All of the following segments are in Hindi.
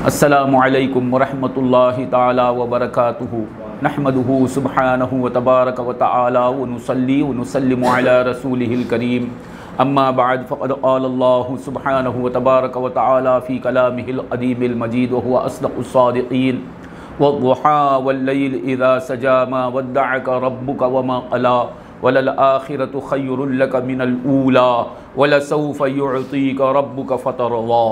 अस्सलामु अलैकुम वरहमतुल्लाहि ताला व बरकातुहू नहमदुहू सुब्हानहू व तबारक व तआला व नुसल्ली व नुसल्लिमु अला रसूलिहिल करीम अम्मा बाद फ़क़द क़ालल्लाहु सुब्हानहू व तबारक व तआला फ़ी कलामिहिल अदीमिल मजीद व हुवा अस्दक़ुस सादिक़ीन वद्दुहा वल्लैलि इज़ा सजा मा वद्दअका रब्बुका व मा क़ला वलल आखिरतु खय्रुल लक मिनल ऊला वलसौफ़ युअतीका रब्बुका फ़तरज़ा।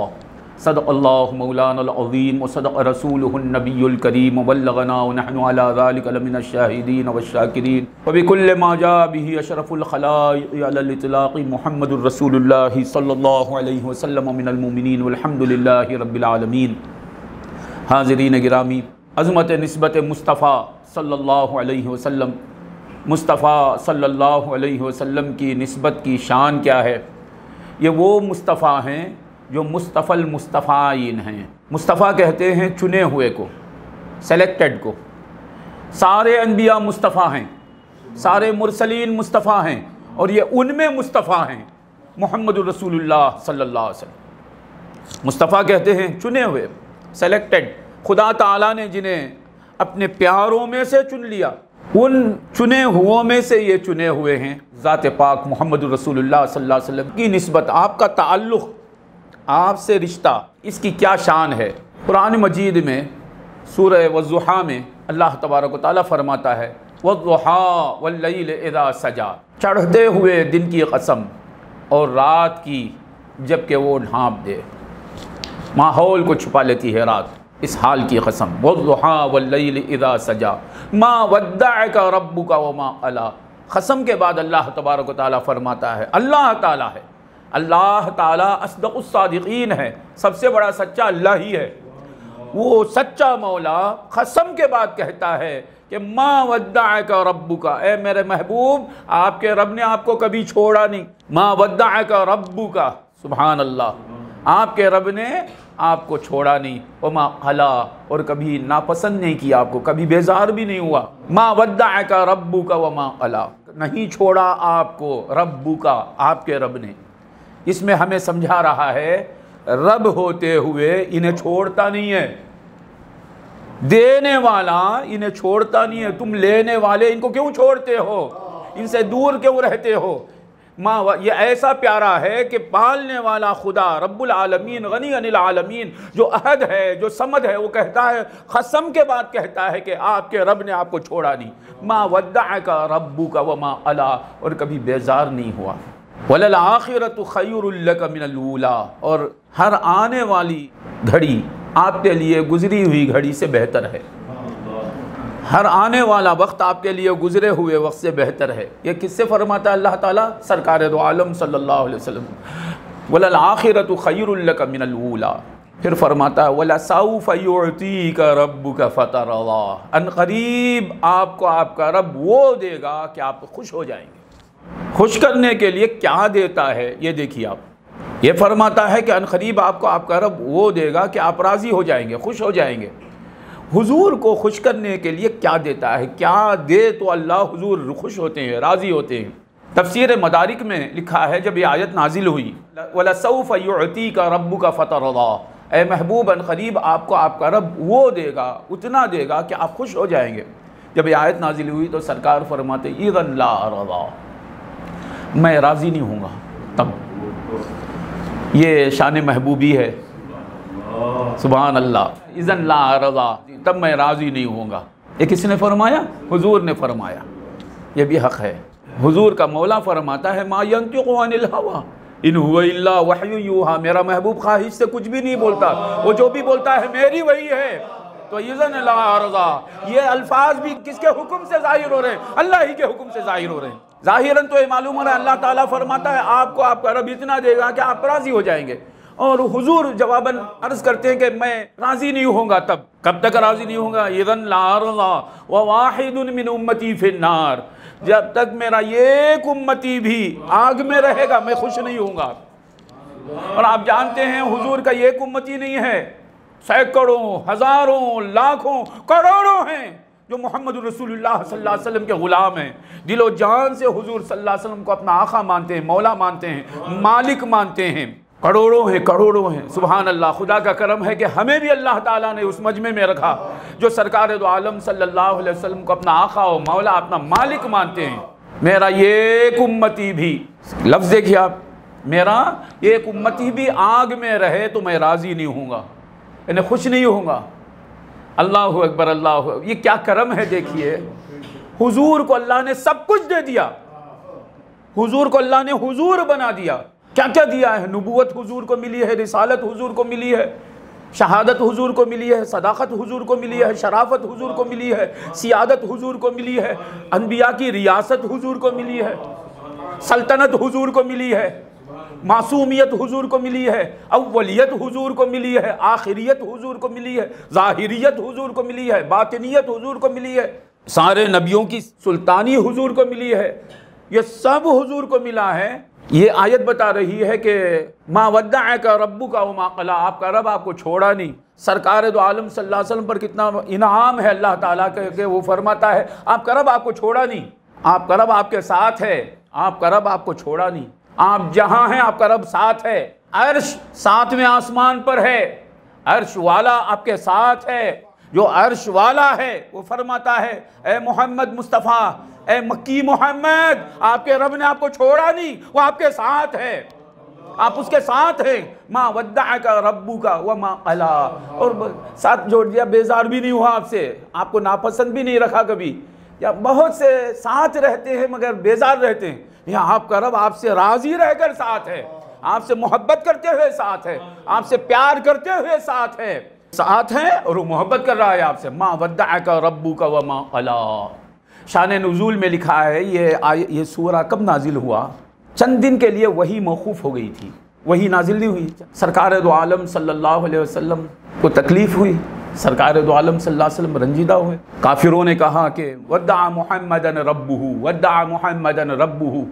सदक़ल्लाहु मौलानल अज़ीम व सदक़ रसूलुहुन नबियुल करीम व बल्लगना व नहनु अला ज़ालिका लमिनश शाहिदीन व शाकिरीन व बिकुल्लि मा जा बिही अशरफुल खलाइक़ अलल इतलाक़ मुहम्मदुर रसूलुल्लाह सल्लल्लाहु अलैहि वसल्लम मिनल मुमिनीन वल्हम्दुलिल्लाहि रब्बिल आलमीन। हाज़िरीन गिरामी, अज़मत निस्बत मुस्तफ़ा सल्लल्लाहु अलैहि वसल्लम, मुस्तफ़ा सल्लल्लाहु अलैहि वसल्लम की निस्बत की शान क्या है। ये वो मुस्तफ़ा हैं जो मुस्तफ़ल मुस्तफ़ाइन हैं। मुस्तफ़ा कहते हैं चुने हुए को, सेलेक्टेड को। सारे अनबिया मुस्तफ़ा हैं, सारे मुरसलीन मुस्तफ़ा हैं और ये उनमें मुस्तफ़ा हैं मुहम्मदुर रसूलुल्लाह सल्लल्लाहु अलैहि वसल्लम। मुस्तफ़ा कहते हैं चुने हुए, सेलेक्टेड। खुदा ताला ने जिन्हें अपने प्यारों में से चुन लिया, उन चुने हुओं में से ये चुने हुए हैं। ज़ात पाक मुहम्मदुर रसूलुल्लाह सल्लल्लाहु अलैहि वसल्लम की निस्बत, आपका ताल्लुक़, आपसे रिश्ता, इसकी क्या शान है। कुरान मजीद में सूरह वज़्ज़ुहा में अल्लाह तबारक व तआला फरमाता है वज़्ज़ुहा वल्लैलि इज़ा सजा, चढ़ते हुए दिन की कसम और रात की जबकि वो ढांप दे, माहौल को छुपा लेती है रात, इस हाल की कसम। वज़्ज़ुहा वल्लैलि इज़ा सजा मा वद्दअका रब्बुका व मा क़ला। कसम के बाद अल्लाह तबारक व तआला फरमाता है, अल्लाह ताला है, अल्लाह ताला अस्दक़ुस सादिक़ीन है, सबसे बड़ा सच्चा अल्लाह ही है। वो सच्चा मौला कसम के बाद कहता है कि मा वद्दअका रब्बुका, ए मेरे महबूब, आपके रब ने आपको कभी छोड़ा नहीं। मा वद्दअका रब्बुका, सुभान अल्लाह, आपके रब ने आपको छोड़ा नहीं। व मा क़ला, और कभी नापसंद नहीं किया आपको, कभी बेजार भी नहीं हुआ। मा वद्दअका रब्बुका व मा क़ला, नहीं छोड़ा आपको रब्बुका, आपके रब ने। इसमें हमें समझा रहा है रब होते हुए इन्हें छोड़ता नहीं है, देने वाला इन्हें छोड़ता नहीं है। तुम लेने वाले इनको क्यों छोड़ते हो, इनसे दूर क्यों रहते हो। माँ, ये ऐसा प्यारा है कि पालने वाला खुदा रब्बुल आलमीन गनी अनिल आलमीन जो अहद है, जो समद है, वो कहता है, कसम के बाद कहता है कि आपके रब ने आपको छोड़ा नहीं। माँ वद्दअका रब्बुका व मा क़ला, और कभी बेजार नहीं हुआ। वलल आखिरतु खय्रुल लक मिनल ऊला, और हर आने वाली घड़ी आपके लिए गुजरी हुई घड़ी से बेहतर है। हर आने वाला वक्त आपके लिए गुजरे हुए वक्त से बेहतर है। ये किससे फरमाता है अल्लाह ताला? सरकार दो आलम सल्लल्लाहु अलैहि वसल्लम। वलल आखिरतु खय्रुल लक मिनल ऊला। फिर फरमाता है वलसौफ़ युअतीका रब्बुका फ़तरज़ा, अनक़रीब आपको आपका रब वो देगा कि आप खुश हो जाएंगे। खुश करने के लिए क्या देता है ये देखिए आप। ये फरमाता है कि अनक़रीब आपको आपका रब वो देगा कि आप राज़ी हो जाएंगे, खुश हो जाएंगे। हुजूर को खुश करने के लिए क्या देता है, क्या दे तो अल्लाह हुजूर खुश होते हैं, राज़ी होते हैं। तफसीर मदारिक में लिखा है, जब ये आयत नाजिल हुई, वलसौफ़ युअतीका रब्बुका फ़तरज़ा, ए महबूब अनक़रीब आपको आपका रब वो देगा, उतना देगा कि आप खुश हो जाएंगे। जब ये आयत नाजिल हुई तो सरकार फरमाते इज़न ला रज़ा, मैं राज़ी नहीं हूँगा। तब ये शान महबूबी है, सुभान अल्लाह। इज़न ला रज़ा, तब मैं राज़ी नहीं होऊंगा। ये किसने फरमाया? हुजूर ने फरमाया। ये भी हक़ है। हुजूर का मौला फरमाता है मा यंतिक़ु अनिल हवा इन हुवा इल्ला वह्युन यूहा, मेरा महबूब ख्वाहिश से कुछ भी नहीं बोलता, वो जो भी बोलता है मेरी वही है। तो इज़न ला रज़ा, ये अल्फाज भी किसके हुक्म से जाहिर हो रहे हैं? अल्लाह ही के हुक्म से जाहिर हो रहे हैं। ज़ाहिरन तो ये मालूम हो रहा है अल्लाह ताला फरमाता है आपको आपका रब इतना देगा कि आप राज़ी हो जाएंगे। और हुजूर जवाबन अर्ज़ करते हैं कि मैं राज़ी नहीं होऊंगा। तब कब तक राज़ी नहीं होऊंगा? इज़न ला रज़ा व वाहिदुन मिन उम्मती फिन्नार, जब तक मेरा एक उम्मती भी आग में रहेगा मैं खुश नहीं होऊंगा। और आप जानते हैं हुजूर का एक उम्मती नहीं है, सैकड़ों, हज़ारों, लाखों, करोड़ों हैं जो मोहम्मद रसूलुल्लाह सल्लल्लाहु अलैहि वसल्लम के ग़ुलाम हैं। दिलो जान से हुजूर सल्लल्लाहु अलैहि वसल्लम को अपना आका मानते हैं, मौला मानते हैं, मालिक मानते हैं। करोड़ों हैं, करोड़ों हैं। सुभान अल्लाह, खुदा का करम है कि हमें भी अल्लाह ताला ने उस मजमे में रखा जो सरकार दो आलम सल्लल्लाहु अलैहि वसल्लम को अपना आका और मौला, अपना मालिक मानते हैं। मेरा ये एक उम्मती भी, लफ्ज़ देखिए आप, मेरा एक उम्मती भी आग में रहे तो मैं राज़ी नहीं होऊंगा, इन्हें खुश नहीं होऊंगा। अल्लाह अकबर, अल्लाह, ये क्या करम है। देखिए हुजूर को अल्लाह ने सब कुछ दे दिया, हुजूर को अल्लाह ने हुजूर बना दिया। क्या क्या दिया है? नबूवत हुजूर को मिली है, रिसालत हुजूर को मिली है, शहादत हुजूर को मिली है, सदाकत हुजूर को मिली है, शराफत हुजूर को मिली है, सियादत हुजूर को मिली है, अनबिया की रियासत हुजूर को मिली है, सल्तनत हुजूर को मिली है, मासूमियत हुजूर को मिली है, अव्वलियत हुजूर को मिली है, आखिरियत हुजूर को मिली है, ज़ाहिरियत हुजूर को मिली है, बातिनियत हुजूर को मिली है, सारे नबियों की सुल्तानी हुजूर को मिली है। ये सब हुजूर को मिला है। ये आयत बता रही है कि मा वद्दअका रब्बुका व मा क़ला, आपका रब आपको छोड़ा नहीं। सरकार दो आलम सल्लल्लाहु अलैहि वसल्लम पर कितना इनाम है अल्लाह ताला के, वो फरमाता है आपका रब आपको छोड़ा नहीं, आपका रब आपके साथ है, आपका रब आपको छोड़ा नहीं। आप जहाँ हैं आपका रब साथ है, अर्श सातवें आसमान पर है, अर्श वाला आपके साथ है। जो अर्श वाला है वो फरमाता है ए मोहम्मद मुस्तफ़ा, ए मक्की मोहम्मद, आपके रब ने आपको छोड़ा नहीं, वो आपके साथ है, आप उसके साथ हैं। माँ वद्दअका रब्बुका व मा क़ला, और साथ जोड़ दिया, बेजार भी नहीं हुआ आपसे, आपको नापसंद भी नहीं रखा कभी। या बहुत से साथ रहते हैं मगर बेजार रहते हैं, या आपका रब आपसे राजी रहकर साथ है, आपसे मोहब्बत करते हुए साथ है, आपसे प्यार करते हुए साथ है और वो मोहब्बत कर रहा है आपसे। माँ वद्दअका रब्बुका व मा क़ला। शान नुज़ूल में लिखा है ये सूरा कब नाजिल हुआ? चंद दिन के लिए वही मौकूफ़ हो गई थी, वही नाजिल नहीं हुई। सरकार दो आलम सल्लल्लाहु अलैहि वसल्लम को तकलीफ़ हुई, सरकार दो आलम सल्लल्लाहु अलैहि वसल्लम रंजीदा हुए। काफिरों ने कहा कि वद्दा मुहम्मदन रब्बुहु, वद्दा मुहम्मदन रब्बुहु,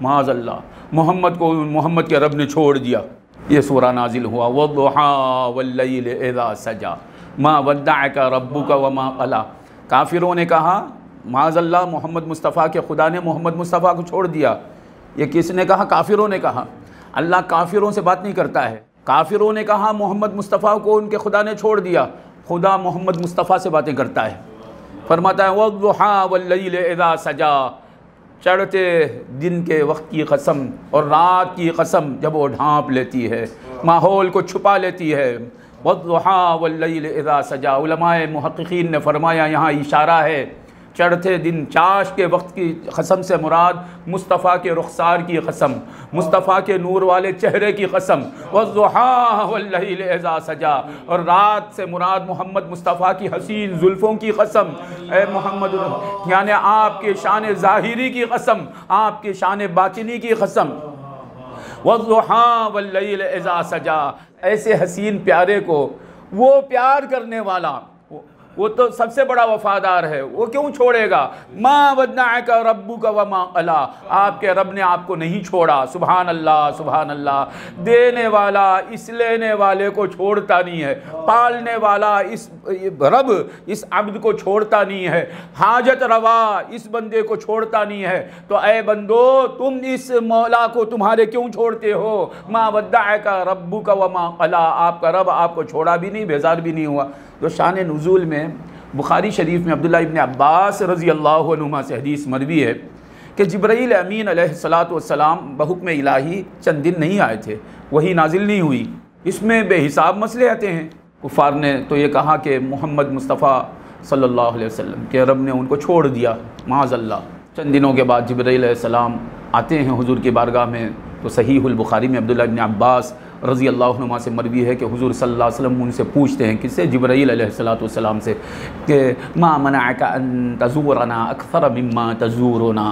माज़अल्लाह, मोहम्मद को मोहम्मद के रब ने छोड़ दिया। ये सूरा नाजिल हुआ वद्दुहा वल्लैल इज़ा सजा मा वद्दअका रब्बुका व मा क़ला। काफिरों ने कहा माज़अल्लाह, मोहम्मद मुस्तफ़ा के खुदा ने मोहम्मद मुस्तफ़ा को छोड़ दिया। ये किसने कहा? काफिरों ने कहा। अल्लाह काफिरों से बात नहीं करता है। काफिरों ने कहा मोहम्मद मुस्तफ़ा को उनके खुदा ने छोड़ दिया, खुदा मोहम्मद मुस्तफ़ा से बातें करता है। फरमाता है वद्दुहा वल्लैल इज़ा सजा, चढ़ते दिन के वक्त की कसम और रात की कसम जब वो ढांप लेती है, माहौल को छुपा लेती है। वद्दुहा वल्लैल इज़ा सजा, उलमाए मुहक्किकीन ने फरमाया यहाँ इशारा है चढ़ते दिन चाश के वक्त की कसम से मुराद मुस्तफ़ा के रुखसार की कसम, मुस्तफ़ा के नूर वाले चेहरे की कसम। वज़्ज़ुहा वल्लैल इज़ा सजा, और रात से मुराद मोहम्मद मुस्तफ़ा की हसीन जुल्फ़ों की कसम। ए मोहम्मद, यानी आपके शान ज़ाहिरी की कसम, आपके शान बातिनी की कसम। वज़्ज़ुहा वल्लैल इज़ा सजा, ऐसे हसीन प्यारे को वो प्यार करने वाला, वो तो सबसे बड़ा वफादार है, वो क्यों छोड़ेगा? माँ वद्दअका रब्बुका व मा क़ला, आपके रब ने आपको नहीं छोड़ा। सुभान अल्लाह, सुभान अल्लाह। देने वाला इस लेने वाले को छोड़ता नहीं है, पालने वाला इस रब इस अब्द को छोड़ता नहीं है, हाजत रवा इस बंदे को छोड़ता नहीं है। तो ए बंदो, तुम इस मौला को तुम्हारे क्यों छोड़ते हो? माँ वद्दअका रब्बुका व मा क़ला, आपका रब आपको छोड़ा भी नहीं, बेजार भी नहीं हुआ। तो शान नुज़ूल में बुखारी शरीफ में अब्दुल्लाह इब्न अब्बास रज़ी अल्लाहु अन्हुमा से हदीस मरवी है कि जिब्राईल अमीन अलैहिस्सलातु वस्सलाम बहुक्म इलाही चंद दिन नहीं आए थे, वही नाजिल नहीं हुई। इसमें बेहिसाब मसले आते हैं। कुफ़ार ने तो ये कहा कि मोहम्मद मुस्तफ़ा सल्लल्लाहु अलैहि वसल्लम के रब ने उनको छोड़ दिया, माज़अल्लाह। चंद दिनों के बाद जिब्राईल अलैहिस्सलाम आते हैं हुजूर की बारगाह में। तो सहीहुल बुखारी में अब्दुल्लाह इब्न अब्बास रज़ी अल्लाहु अन्हुमा से मरवी है कि हुजूर सल्लल्लाहु अलैहि वसल्लम उनसे पूछते हैं, किससे? जिब्राईल अलैहिस्सलातु वस्सलाम से, कि मा मनाअका अन तज़ूरना अक्सर मिम्मा तज़ूरुना।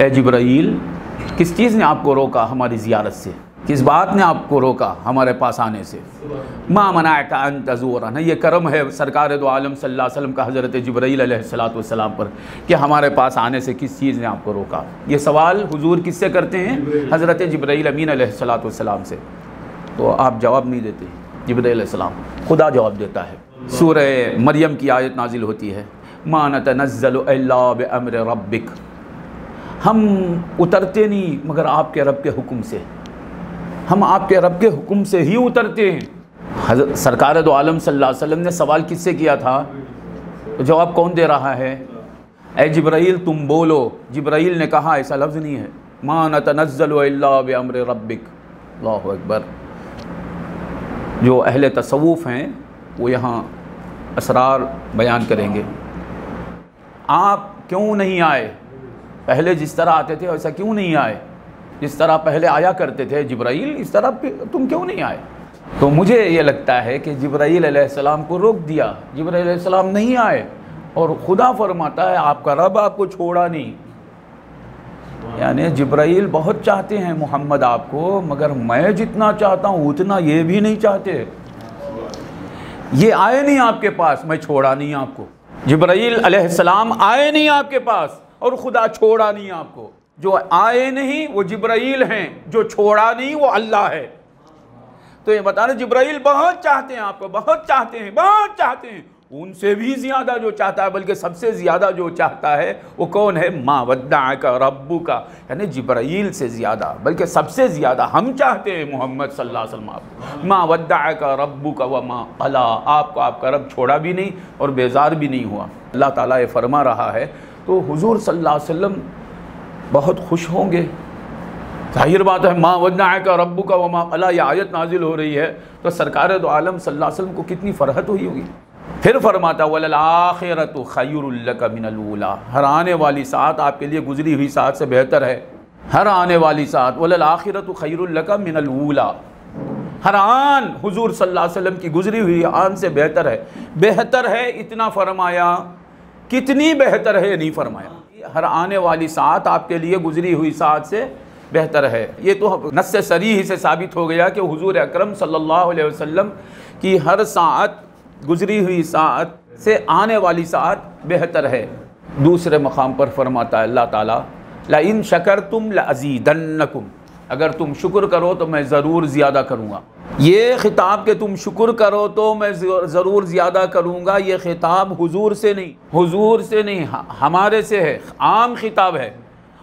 ए जिब्राईल, किस चीज़ ने आपको रोका हमारी ज़ियारत से, किस बात ने आपको रोका हमारे पास आने से? मा मनाअका अन तज़ूरना, ये करम है सरकार दो आलम सल्लल्लाहु अलैहि वसल्लम का हज़रत जिब्राईल अलैहिस्सलातु वस्सलाम पर कि हमारे पास आने से किस चीज़ ने आपको रोका। ये सवाल हुजूर किससे करते हैं? हज़रत जिब्राईल अमीन अलैहिस्सलातु वस्सलाम से। तो आप जवाब नहीं देते, जिब्राईल अलैहिस्सलाम, खुदा जवाब देता है। सूरह मरियम की आयत नाजिल होती है, मा नतनज़्ज़लु इल्ला बिअम्रि रब्बिक, हम उतरते नहीं मगर आपके रब के हुक्म से। हम आपके रब के हुक्म से ही उतरते हैं। सरकार दो आलम सल्लल्लाहु अलैहि वसल्लम ने सवाल किससे किया था? तो जवाब कौन दे रहा है? ऐ जिब्राइल तुम बोलो। जिब्राइल ने कहा, ऐसा लफ्ज़ नहीं है, मा नतनज़्ज़लु इल्ला बिअम्रि रब्बिक। अल्लाहु अकबर। जो अहले तसव्वुफ़ हैं वो यहाँ असरार बयान करेंगे। आप क्यों नहीं आए? पहले जिस तरह आते थे वैसा क्यों नहीं आए? जिस तरह पहले आया करते थे जिब्राइल, इस तरह तुम क्यों नहीं आए? तो मुझे ये लगता है कि जिब्राइल अलैहिस्सलाम को रोक दिया, जिब्राइल अलैहिस्सलाम नहीं आए, और खुदा फरमाता है आपका रब आपको छोड़ा नहीं। यानी जिब्राइल बहुत चाहते हैं मोहम्मद आपको, मगर मैं जितना चाहता हूँ उतना ये भी नहीं चाहते। ये आए नहीं आपके पास, मैं छोड़ा नहीं आपको। जिब्राइल अलैहिस्सलाम आए नहीं आपके पास और खुदा छोड़ा नहीं आपको। जो आए नहीं वो जिब्राइल हैं, जो छोड़ा नहीं वो अल्लाह है। तो ये बता रहे जिब्राइल बहुत चाहते हैं आपको, बहुत चाहते हैं, बहुत चाहते हैं। उनसे भी ज़्यादा जो चाहता है, बल्कि सबसे ज़्यादा जो चाहता है वो कौन है? मा वद्दाअका रब्बुका, यानी जिब्राइल से ज़्यादा, बल्कि सबसे ज़्यादा हम चाहते हैं मोहम्मद सल्लल्लाहु अलैहि वसल्लम आपको। मा वद्दाअका रब्बुका व मा क़ला, आपको आपका रब छोड़ा भी नहीं और बेजार भी नहीं हुआ। अल्लाह ताला ये फरमा रहा है, तो हुजूर सल्लल्लाहु अलैहि वसल्लम बहुत खुश होंगे। जाहिर बात है, मा वद्दाअका रब्बुका व मा क़ला, ये आयत नाजिल हो रही है तो सरकार दो आलम सल्लल्लाहु अलैहि वसल्लम को कितनी फ़रहत हुई होगी। फिर फरमाता वलल आखिरतु खैरुल लका मिनल ऊला, हर आने वाली साथ आपके लिए गुजरी हुई साथ से बेहतर है। हर आने वाली साथ, वलल आखिरतु खैरुल लका मिनल ऊला, हर आन हुजूर सल्लल्लाहु अलैहि वसल्लम की गुजरी हुई आन से बेहतर है। बेहतर है इतना फरमाया, कितनी बेहतर है नहीं फरमाया। हर आने वाली साथ आपके लिए गुजरी हुई साथ से बेहतर है। ये तो नस्से सरीह से साबित हो गया कि हुजूर अकरम सल्लल्लाहु अलैहि वसल्लम की हर साथ गुजरी हुई साथ से आने वाली साथ बेहतर है। दूसरे मकाम पर फरमाता है अल्लाह ताला, ला इन शकरतुम लअज़ीदन्नकुम, अगर तुम शुक्र करो तो मैं ज़रूर ज़्यादा करूँगा। ये खिताब के तुम शुक्र करो तो मैं ज़रूर ज़्यादा करूँगा, ये खिताब हुजूर से नहीं, हुजूर से नहीं, हमारे से है, आम खिताब है।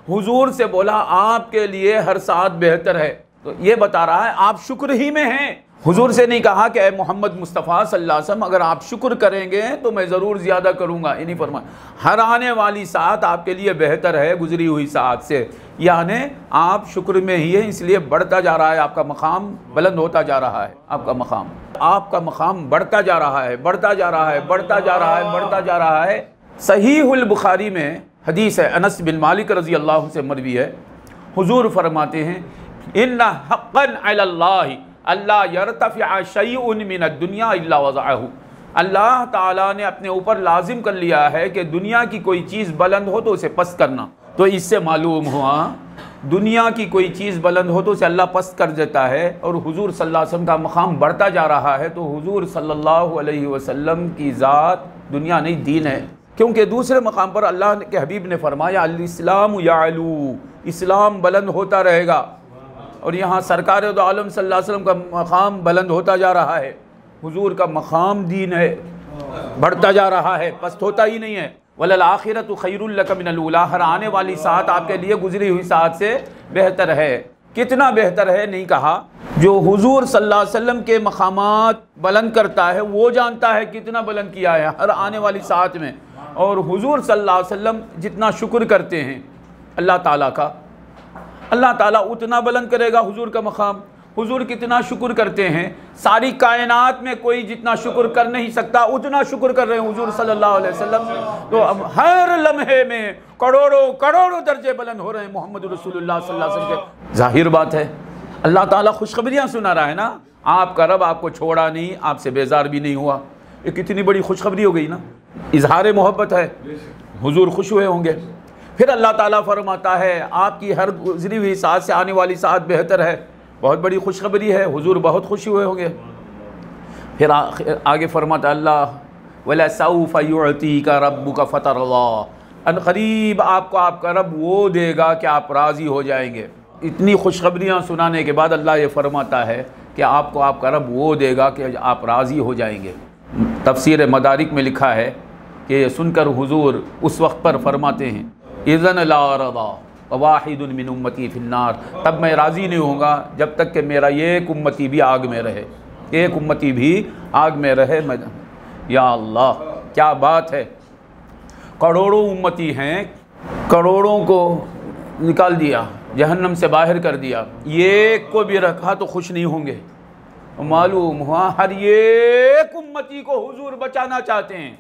हुजूर से बोला आपके लिए हर साथ बेहतर है, तो ये बता रहा है आप शुक्र ही में हैं। हुजूर से नहीं कहा कि मोहम्मद मुस्तफ़ा सल्लल्लाहु अलैहि वसल्लम अगर आप शुक्र करेंगे तो मैं ज़रूर ज़्यादा करूँगा, ये नहीं फरमाया। हर आने वाली साथ आपके लिए बेहतर है गुजरी हुई साथ से, यानी आप शुक्र में ही है, इसलिए बढ़ता जा रहा है आपका मकाम, बुलंद होता जा रहा है आपका मकाम बढ़ता जा रहा है, बढ़ता जा रहा है, बढ़ता जा रहा है, बढ़ता जा रहा है। सहीहुल बुखारी में हदीस है, अनस बिन मालिक रज़ी अल्लाह से मरवी है, हुजूर फरमाते हैं इन्ना हक़्क़न अलल्लाहि अल्लाह यरतफ़िअ शैउन मिनद दुनिया इल्ला वज़अहु, अल्लाह ताला ने अपने ऊपर लाजिम कर लिया है कि दुनिया की कोई चीज़ बुलंद हो तो उसे पस्त करना। तो इससे मालूम हुआ दुनिया की कोई चीज़ बुलंद हो तो उसे अल्लाह पस्त कर देता है, और हुजूर सल्लल्लाहु अलैहि वसल्लम का मकाम बढ़ता जा रहा है। तो हुजूर सल्लल्लाहु अलैहि वसल्लम की ज़ात दुनिया नहीं दीन है, क्योंकि दूसरे मकाम पर अल्लाह के हबीब ने फरमाया अल इस्लाम यालू, इस्लाम बुलंद होता रहेगा। और यहाँ सरकार दो आलम सल्लल्लाहु अलैहि वसल्लम का मकाम बुलंद होता जा रहा है। हुजूर का मकाम दीन है, बढ़ता जा रहा है, पस्त होता ही नहीं है। वलल आखिरतु खैरुल लका मिनल ऊला, हर आने वाली साथ आपके लिए गुजरी हुई साथ से बेहतर है। कितना बेहतर है नहीं कहा, जो हुजूर सल्लल्लाहु अलैहि वसल्लम के मकामात बुलंद करता है वो जानता है कितना बुलंद किया है हर आने वाली साथ में। और हुजूर सल्लल्लाहु अलैहि वसल्लम जितना शुक्र करते हैं अल्लाह ताला का, अल्लाह ताला उतना बुलंद करेगा हुजूर का मकाम। हुजूर कितना शुक्र करते हैं, सारी कायनात में कोई जितना शुक्र कर नहीं सकता उतना शुक्र कर रहे हैं हुजूर सल्लल्लाहु अलैहि वसल्लम। तो अब हर लम्हे में करोड़ों करोड़ों दर्जे बुलंद हो रहे हैं मोहम्मद रसूलुल्लाह सल्लल्लाहु अलैहि वसल्लम के। जाहिर बात है अल्लाह ताला खुशखबरियाँ सुना रहा है ना, आपका रब आपको छोड़ा नहीं, आपसे बेजार भी नहीं हुआ। ये कितनी बड़ी खुशखबरी हो गई ना, इजहार मोहब्बत है, हुजूर खुश हुए होंगे। फिर अल्लाह ताला फरमाता है आपकी हर गुजरी हुई साथ से आने वाली साथ बेहतर है, बहुत बड़ी खुशखबरी है, हुजूर बहुत खुश हुए होंगे। फिर आगे फरमाता अल्लाह वला सौफ युअतीका रब्बुका फतरदा, अनकरीब आपको आपका रब वो देगा कि आप राज़ी हो जाएंगे। इतनी खुशखबरियाँ सुनाने के बाद अल्लाह ये फरमाता है कि आपको आपका रब वो देगा कि आप राज़ी हो जाएंगे। तफसीर मदारिक में लिखा है कि ये सुनकर हुजूर उस वक्त पर फरमाते हैं इज़न ला रदा, वाहिदुन मिन उम्मती फिन्नार, तब मैं राज़ी नहीं होऊंगा जब तक कि मेरा एक उम्मती भी आग में रहे, एक उम्मती भी आग में रहे। मैं या अल्लाह क्या बात है, करोड़ों उम्मती हैं, करोड़ों को निकाल दिया, जहन्नम से बाहर कर दिया, एक को भी रखा तो खुश नहीं होंगे। मालूम हुआ हर एक उम्मती को हुजूर बचाना चाहते हैं।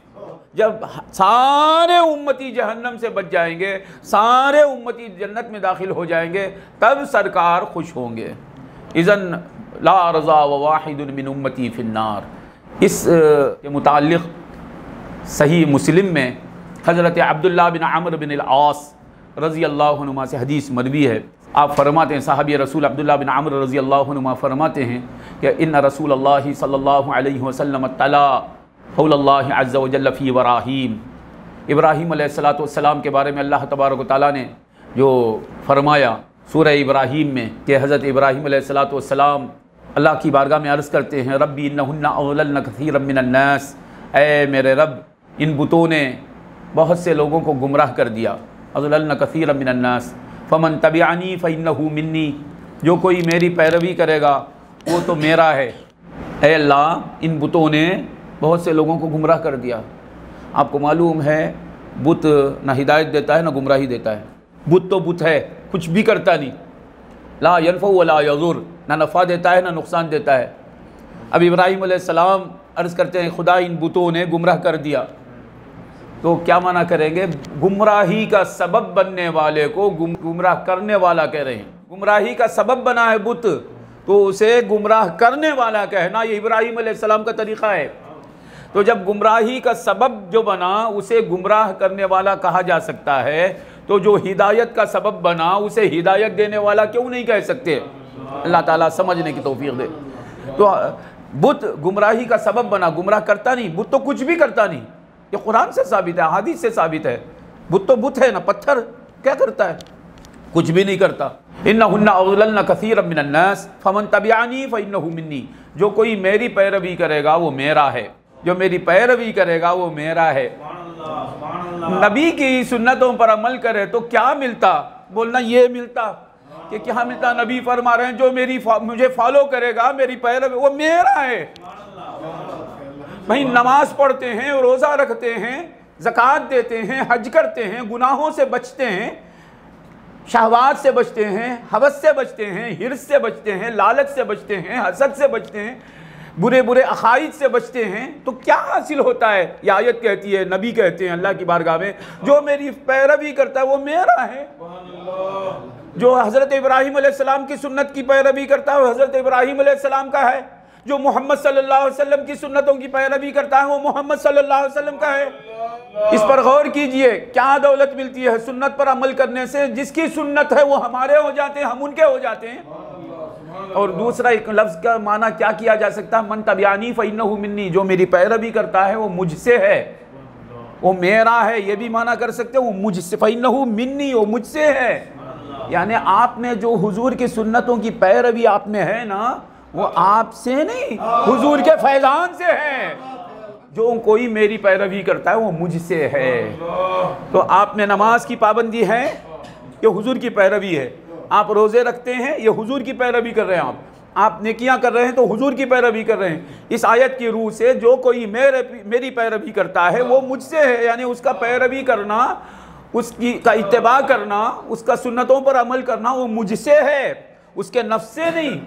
जब सारे उम्मती जहन्नम से बच जाएंगे, सारे उम्मती जन्नत में दाखिल हो जाएंगे, तब सरकार खुश होंगे। इज़न ला रज़ा व वाहिदुन मिन उम्मती फिन्नार। इस के मुताल्लिक़ सही मुस्लिम में हज़रत अब्दुल्लाह बिन अम्र बिन अल-आस रज़ी अल्लाह अन्हुमा से हदीस मरवी है। आप फरमाते हैं, साहबी रसूल अब्दुल्लाह बिन अम्र रज़ी अल्लाह अन्हुमा फरमाते हैं कि इन्ना रसूलल्लाह सल्लल्लाहु अलैहि वसल्लम तला क़ौलल्लाहि अज़्ज़ा व जल्ल फ़ी इब्राहीम अलैहिस्सलातु वस्सलाम के बारे में अल्लाह तबारक व तआला ने जो फरमाया सूरह इब्राहीम में कि हज़रत इब्राहीम अलैहिस्सलातु वस्सलाम अल्लाह की बारगाह में अर्ज़ करते हैं, रब्बी इन्नहुन्ना अज़लल्न कसीरम मिनन नास, ऐ मेरे रब इन बुतों ने बहुत से लोगों को गुमराह कर दिया। अज़लल्न कसीरम मिनन नास फमन तबिअनी फ़इन्नहु मिन्नी, जो कोई मेरी पैरवी करेगा वो तो मेरा है। ऐ अल्लाह इन बुतों ने बहुत से लोगों को गुमराह कर दिया। आपको मालूम है बुत ना हिदायत देता है ना गुमराही देता है। बुत तो बुत है, कुछ भी करता नहीं, ला यनफ़उ वला यज़ुर, ना नफ़ा देता है ना नुकसान देता है। अब इब्राहीम अलैहिस्सलाम अर्ज़ करते हैं खुदा इन बुतों ने गुमराह कर दिया, तो क्या माना करेंगे? गुमराही का सबब बनने वाले को गुमराह करने वाला कह रहे हैं। गुमराही का सबब बना है बुत, तो उसे गुमराह करने वाला कहना ये इब्राहीम अलैहिस्सलाम का तरीक़ा है। तो जब गुमराही का सबब जो बना उसे गुमराह करने वाला कहा जा सकता है, तो जो हिदायत का सबब बना उसे हिदायत देने वाला क्यों नहीं कह सकते? अल्लाह ताला समझने की तौफीक दे। तो बुत गुमराही का सबब बना, गुमराह करता नहीं। बुत तो कुछ भी करता नहीं, ये कुरान से साबित है, हदीस से साबित है। बुत तो बुत है ना, पत्थर क्या करता है? कुछ भी नहीं करता। इन्नहुन्ना अज़लल्न कसीरम मिनन नास फमन तबिअनी फ़इन्नहु मिन्नी, जो कोई मेरी पैरवी करेगा वो मेरा है, जो मेरी पैरवी करेगा वो मेरा है। नबी की सुन्नतों पर अमल करे तो क्या मिलता? बोलना ये मिलता कि क्या मिलता? नबी फरमा रहे हैं जो मुझे फॉलो करेगा, मेरी पैरवी, वो मेरा है। भाई नमाज पढ़ते हैं, रोज़ा रखते हैं, ज़कात देते हैं, हज करते हैं, गुनाहों से बचते हैं, शहवात से बचते हैं, हवस से बचते हैं, हिर्स से बचते हैं, लालच से बचते हैं, हसद से बचते हैं, बुरे बुरे अकाइद से बचते हैं, तो क्या हासिल होता है? ये आयत कहती है, नबी कहते हैं अल्लाह की बारगाह में, जो मेरी पैरवी करता है वो मेरा है। जो हज़रत इब्राहीम अलैहिस्सलाम की सुन्नत की पैरवी करता है वो हज़रत इब्राहीम अलैहिस्सलाम का है। जो मोहम्मद सल्लल्लाहु अलैहि वसल्लम की सुन्नतों की पैरवी करता है वो मोहम्मद सल्लल्लाहु अलैहि वसल्लम का है। इस पर गौर कीजिए, क्या दौलत मिलती है सुन्नत पर अमल करने से? जिसकी सुन्नत है वो हमारे हो जाते हैं, हम उनके हो जाते हैं। और दूसरा एक लफ्ज़ का माना क्या किया जा सकता है? मन तबिअनी फ़इन्नहु मिन्नी, जो मेरी पैरवी करता है वो मुझसे है, वो मेरा है। ये भी माना कर सकते हो, वो मुझसे, फ़इन्नहु मिन्नी, वो मुझसे है। यानी आप में जो हुजूर की सुन्नतों की पैरवी आप में है ना, वो आपसे नहीं, हुजूर के फैज़ान से है। जो कोई मेरी पैरवी करता है वो मुझसे है। तो आप में नमाज की पाबंदी है, ये हुजूर की पैरवी है। आप रोज़े रखते हैं, ये हुजूर की पैरवी कर रहे हैं। आप नेकियां कर रहे हैं तो हुजूर की पैरवी कर रहे हैं। इस आयत की रूह से जो कोई मेरी पैरवी करता है वो मुझसे है, यानी उसका पैरवी करना, उसकी का इत्तिबा करना, उसका सुन्नतों पर अमल करना वो मुझसे है, उसके नफ्स से नहीं,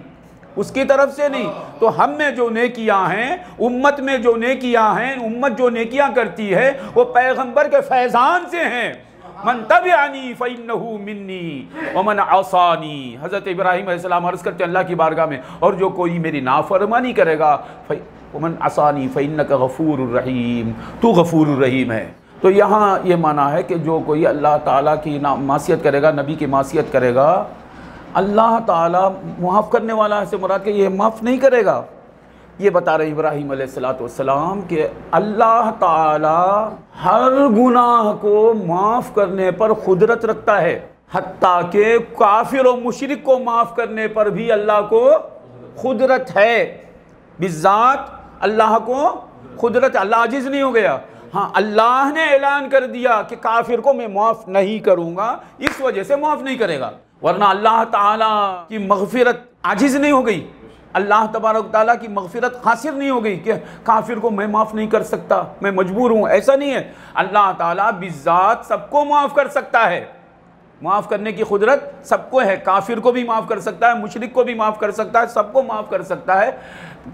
उसकी तरफ से नहीं। तो हम में जो नेकियां हैं, उम्मत में जो नेकियां हैं, उम्मत जो नेकियां करती है वो पैगंबर के फैज़ान से हैं। मन तबिअनी फ़इन्नहु मिन्नी व मन असानी, हज़रत इब्राहीम अलैहिस्सलाम अर्ज़ करते हैं अल्लाह की बारगाह में, और जो कोई मेरी नाफरमानी करेगा मन असानी फ़इन्नका गफ़ूरुर रहीम, तू गफ़ूरुर रहीम है। तो यहाँ ये माना है कि जो कोई अल्लाह ताला की मासियत करेगा, नबी की मासियत करेगा, अल्लाह ताला माफ़ करने वाला से मुराद के ये माफ़ नहीं करेगा। ये बता रहे इब्राहीम अलैहिस्सलाम के अल्लाह ताला हर गुनाह को माफ़ करने पर खुदरत रखता है, हत्ता के काफिर और मुशरिक को माफ़ करने पर भी अल्लाह को खुदरत है। बिज़ात अल्लाह को खुदरत, अल्लाह आजिज़ नहीं हो गया। हाँ, अल्लाह ने ऐलान कर दिया कि काफिर को मैं माफ़ नहीं करूँगा, इस वजह से माफ़ नहीं करेगा, वरना अल्लाह ताला की मग़फ़िरत आजिज़ नहीं हो गई, अल्लाह तबारक ताला की मग़फ़िरत क़ासिर नहीं हो गई कि काफिर को मैं माफ़ नहीं कर सकता, मैं मजबूर हूँ। ऐसा नहीं है, अल्लाह ताला बिज़ात सबको माफ़ कर सकता है, माफ़ करने की कुदरत सबको है, काफिर को भी माफ़ कर सकता है, मुशरिक को भी माफ़ कर सकता है, सबको माफ़ कर सकता है।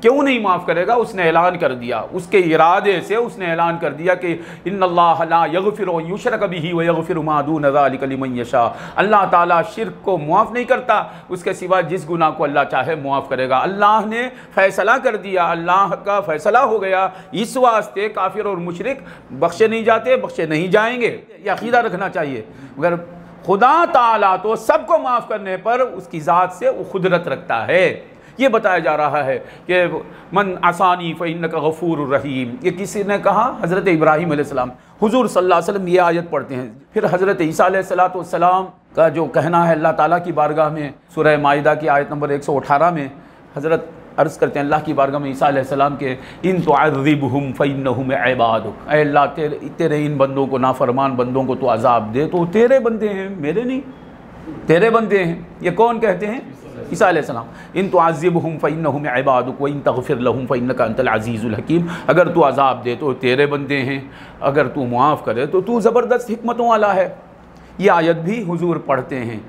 क्यों नहीं माफ़ करेगा? उसने ऐलान कर दिया, उसके इरादे से उसने ऐलान कर दिया कि इन्नल्लाह ला यग़फ़िरु अन युशरक बिही व यग़फ़िरु मा दून ज़ालिका लिमन यशा। अल्लाह ताला शिर्क को माफ़ नहीं करता, उसके सिवा जिस गुनाह को अल्लाह चाहे माफ़ करेगा। अल्लाह ने फ़ैसला कर दिया, अल्लाह का फ़ैसला हो गया, इस वास्ते काफिर और मुशरिक बख्शे नहीं जाते, बख्शे नहीं जाएंगे, ये अक़ीदा रखना चाहिए। मगर खुदा ताला तो सबको माफ़ करने पर उसकी ज़ात से वो कुदरत रखता है। ये बताया जा रहा है कि मन आसानी फ़इन्नका गफ़ूरुर रहीम, ये किसी ने कहा? हज़रत इब्राहीम अलैहिस्सलाम। हुज़ूर सल्लल्लाहु अलैहि वसल्लम ये आयत पढ़ते हैं। फिर हज़रत ईसा अलैहिस्सलाम का जो कहना है अल्लाह ताला की बारगाह में, सूरह माइदा की आयत नंबर 118 में हज़रत अर्ज़ करते हैं अल्लाह की बारगाह में ईसा अलैहिस्सलाम के, इन तुअज़्ज़िबहुम फ़इन्नहुम इबादुक, ऐ अल्लाह तेरे इन बंदों को, नाफरमान बंदों को तो अज़ाब दे, तो तेरे बंदे हैं, मेरे नहीं, तेरे बंदे हैं। ये कौन कहते हैं? ईसा अलैहिस्सलाम। इन तुअज़्ज़िबहुम फ़इन्नहुम इबादुक व इन तग़फ़िर लहुम फ़इन्नका अंतल अज़ीज़ुल हकीम, अगर तू अज़ाब दे तो तेरे बंदे हैं, अगर तू मुआफ़ करे तो तू ज़बरदस्त हिकमतों वाला है। ये आयत भी हुज़ूर पढ़ते हैं,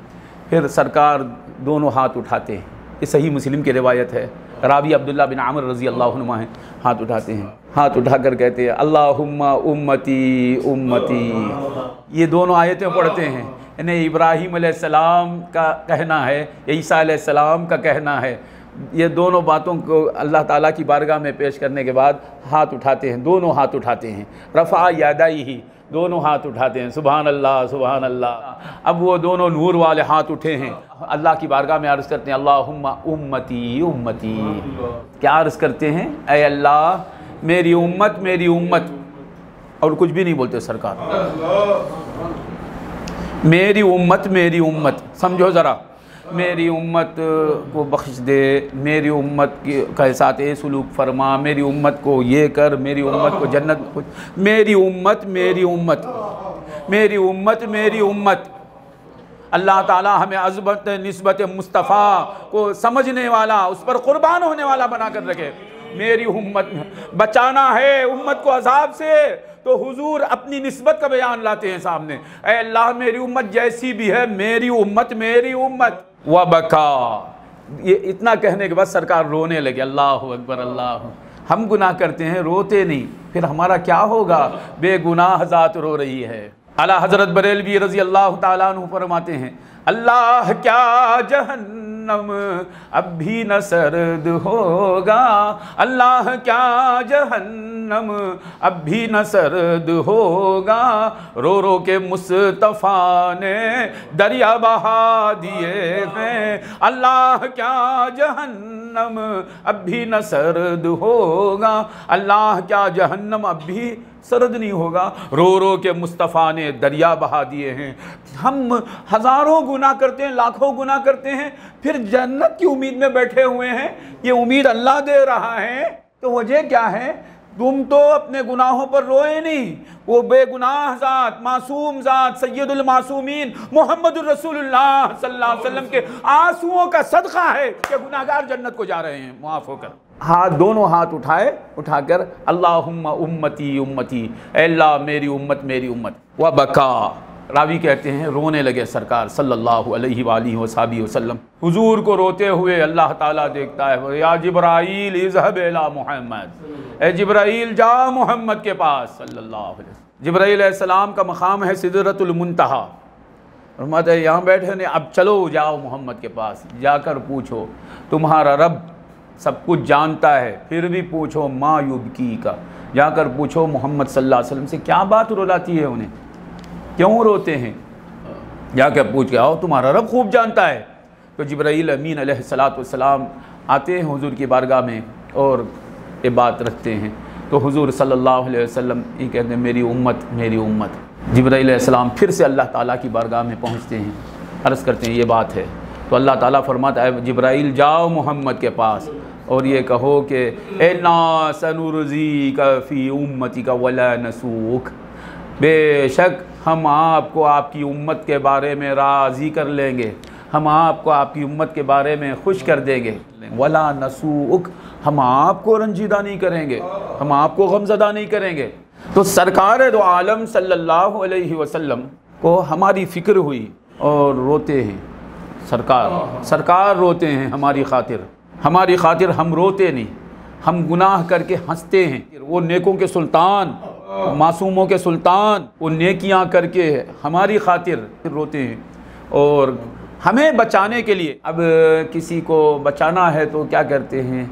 फिर सरकार दोनों हाथ उठाते हैं। ये सही मुस्लिम की रिवायत है, रावी अब्दुल्ला बिन आमिर रज़ी अल्लाह अन्हुमा हैं, हाथ उठाते हैं, हाथ उठाकर कहते हैं अल्लाहुम्मा उम्मती उम्मती। ये दोनों आयतें पढ़ते हैं। इन्हें इब्राहीम अलैहिस्सलाम का कहना है, ईसा अलैहिस्सलाम का कहना है। ये दोनों बातों को अल्लाह ताला की बारगाह में पेश करने के बाद हाथ उठाते हैं, दोनों हाथ उठाते हैं, रफ़ा यदैहि, दोनों हाथ उठाते हैं, सुभान अल्लाह सुभान अल्लाह। अब वो दोनों नूर वाले हाथ उठे हैं, अल्लाह की बारगाह में अर्ज़ करते हैं अल्लाहुम्मा उम्मती उम्मती। क्या अर्ज़ करते हैं? ऐ अल्लाह मेरी उम्मत मेरी उम्मत, और कुछ भी नहीं बोलते सरकार, मेरी उम्मत समझो ज़रा, मेरी उम्मत को बख्श दे, मेरी उम्मत के साथ ए सलूक फरमा, मेरी उम्मत को ये कर, मेरी उम्मत को जन्नत, मेरी उम्मत मेरी उम्मत मेरी उम्मत मेरी उम्मत। अल्लाह ताला हमें अज़मत निस्बत मुस्तफ़ा को समझने वाला, उस पर क़ुरबान होने वाला बना कर रखे। मेरी उम्मत, बचाना है उम्मत को अज़ाब से, तो हुजूर अपनी निस्बत का बयान लाते हैं सामने, ऐ अल्लाह मेरी उम्मत जैसी भी है, मेरी उम्मत व बका। ये इतना कहने के बाद सरकार रोने लगे, अल्लाह अकबर अल्लाह। हम गुनाह करते हैं, रोते नहीं, फिर हमारा क्या होगा? बेगुनाह ज़ात रो रही है। आला हज़रत बरेलवी रज़ी अल्लाह ताला अन्हु फरमाते हैं, अल्लाह क्या जहन्नम अब भी न सर्द होगा, अल्लाह क्या जहन्नम अब भी न सर्द होगा, रो रो के मुस्तफ़ा ने दरिया बहा दिए हैं, अल्लाह क्या जहन्नम अब भी न सर्द होगा, अल्लाह क्या जहन्नम अब भी सरद नहीं होगा, रो रो के मुस्तफ़ा ने दरिया बहा दिए हैं। हम हज़ारों गुनाह करते हैं, लाखों गुनाह करते हैं, फिर जन्नत की उम्मीद में बैठे हुए हैं। ये उम्मीद अल्लाह दे रहा है, तो वजह क्या है? तुम तो अपने गुनाहों पर रोए नहीं, वो बेगुनाह ज़ात, मासूम ज़ात, सैयदुल मासूमीन मुहम्मदुर रसूलुल्लाह सल्लल्लाहु अलैहि वसल्लम के आंसुओं का सदका है कि गुनाहगार जन्नत को जा रहे हैं मुआफ़ होकर। हाथ, दोनों हाथ उठाकर अल्लाहुम्मा उम्मती उम्मती, अल्लाह मेरी उम्मत व बका। रावी कहते हैं रोने लगे सरकार सल्लल्लाहु अलैहि वसल्लम। हुजूर को रोते हुए अल्लाह ताला देखता है, या जिब्राईल इज़हब इला मुहम्मद, ए जिब्राईल जा मोहम्मद के पास सल्लल्लाहु अलैहि वसल्लम। जिब्राईल अलैहिस्सलाम का मकाम है सिदरतुल मुंतहा, फरमाते हैं यहाँ बैठे ने, अब चलो जाओ मोहम्मद के पास, जाकर पूछो, तुम्हारा रब सब कुछ जानता है, फिर भी पूछो मा युबकी का, जाकर पूछो मोहम्मद सल्लल्लाहु अलैहि वसल्लम से क्या बात रुलाती है, उन्हें क्यों रोते हैं, जाकर पूछ के आओ, तुम्हारा रब खूब जानता है। तो जिब्राईल अमीन अलैहिस्सलातु वस्सलाम आते हैं हुजूर की बारगाह में और ये बात रखते हैं। तो हुजूर सल्लल्लाहु अलैहि वसल्लम ये कहते हैं मेरी उम्मत। जिब्राईल अलैहिस्सलाम फिर से अल्लाह ताला की बारगाह में पहुँचते हैं, अर्ज़ करते हैं ये बात है। तो अल्लाह ताला फरमाता है जिब्राईल जाओ मोहम्मद के पास, और ये कहो कि इन्ना सनुरज़ी का फ़ी उम्मती का वला नसूख, बेशक हम आपको आपकी उम्मत के बारे में राज़ी कर लेंगे, हम आपको आपकी उम्मत के बारे में खुश कर देंगे। वला नसूख, हम आपको रंजीदा नहीं करेंगे, हम आपको गमज़दा नहीं करेंगे। तो सरकार दो आलम सल्लल्लाहु अलैहि वसल्लम को हमारी फ़िक्र हुई और रोते हैं। सरकार रोते हैं हमारी खातिर हम रोते नहीं, हम गुनाह करके हंसते हैं। वो नेकों के सुल्तान, मासूमों के सुल्तान, वो नेकियां करके हमारी खातिर रोते हैं। और हमें बचाने के लिए, अब किसी को बचाना है तो क्या करते हैं,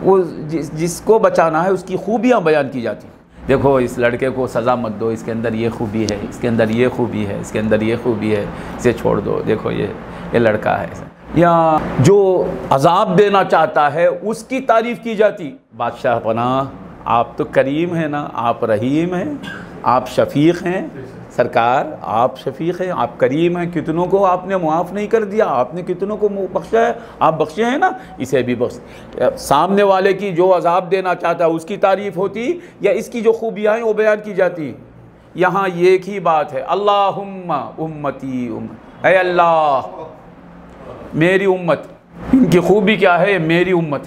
वो जिसको बचाना है उसकी खूबियाँ बयान की जाती हैं। देखो इस लड़के को सज़ा मत दो, इसके अंदर ये खूबी है, इसके अंदर ये खूबी है, इसके अंदर ये खूबी है, इसे छोड़ दो, देखो ये लड़का है। या जो अजाब देना चाहता है उसकी तारीफ़ की जाती। बादशाह पनाह, आप तो करीम हैं ना, आप रहीम हैं, आप शफ़ीक़ हैं, सरकार आप शफ़ीक़ हैं, आप करीम हैं, कितनों को आपने मुआफ़ नहीं कर दिया, आपने कितनों को बख्शा है, आप बख्शे हैं ना, इसे भी बख्श। सामने वाले की जो अजाब देना चाहता है उसकी तारीफ़ होती, या इसकी जो खूबियाँ हैं वो बयान की जाती। यहाँ एक ही बात है, अल्लाहुम्मा उम्मती ऐ अल्लाह मेरी उम्मत। इनकी खूबी क्या है, मेरी उम्मत।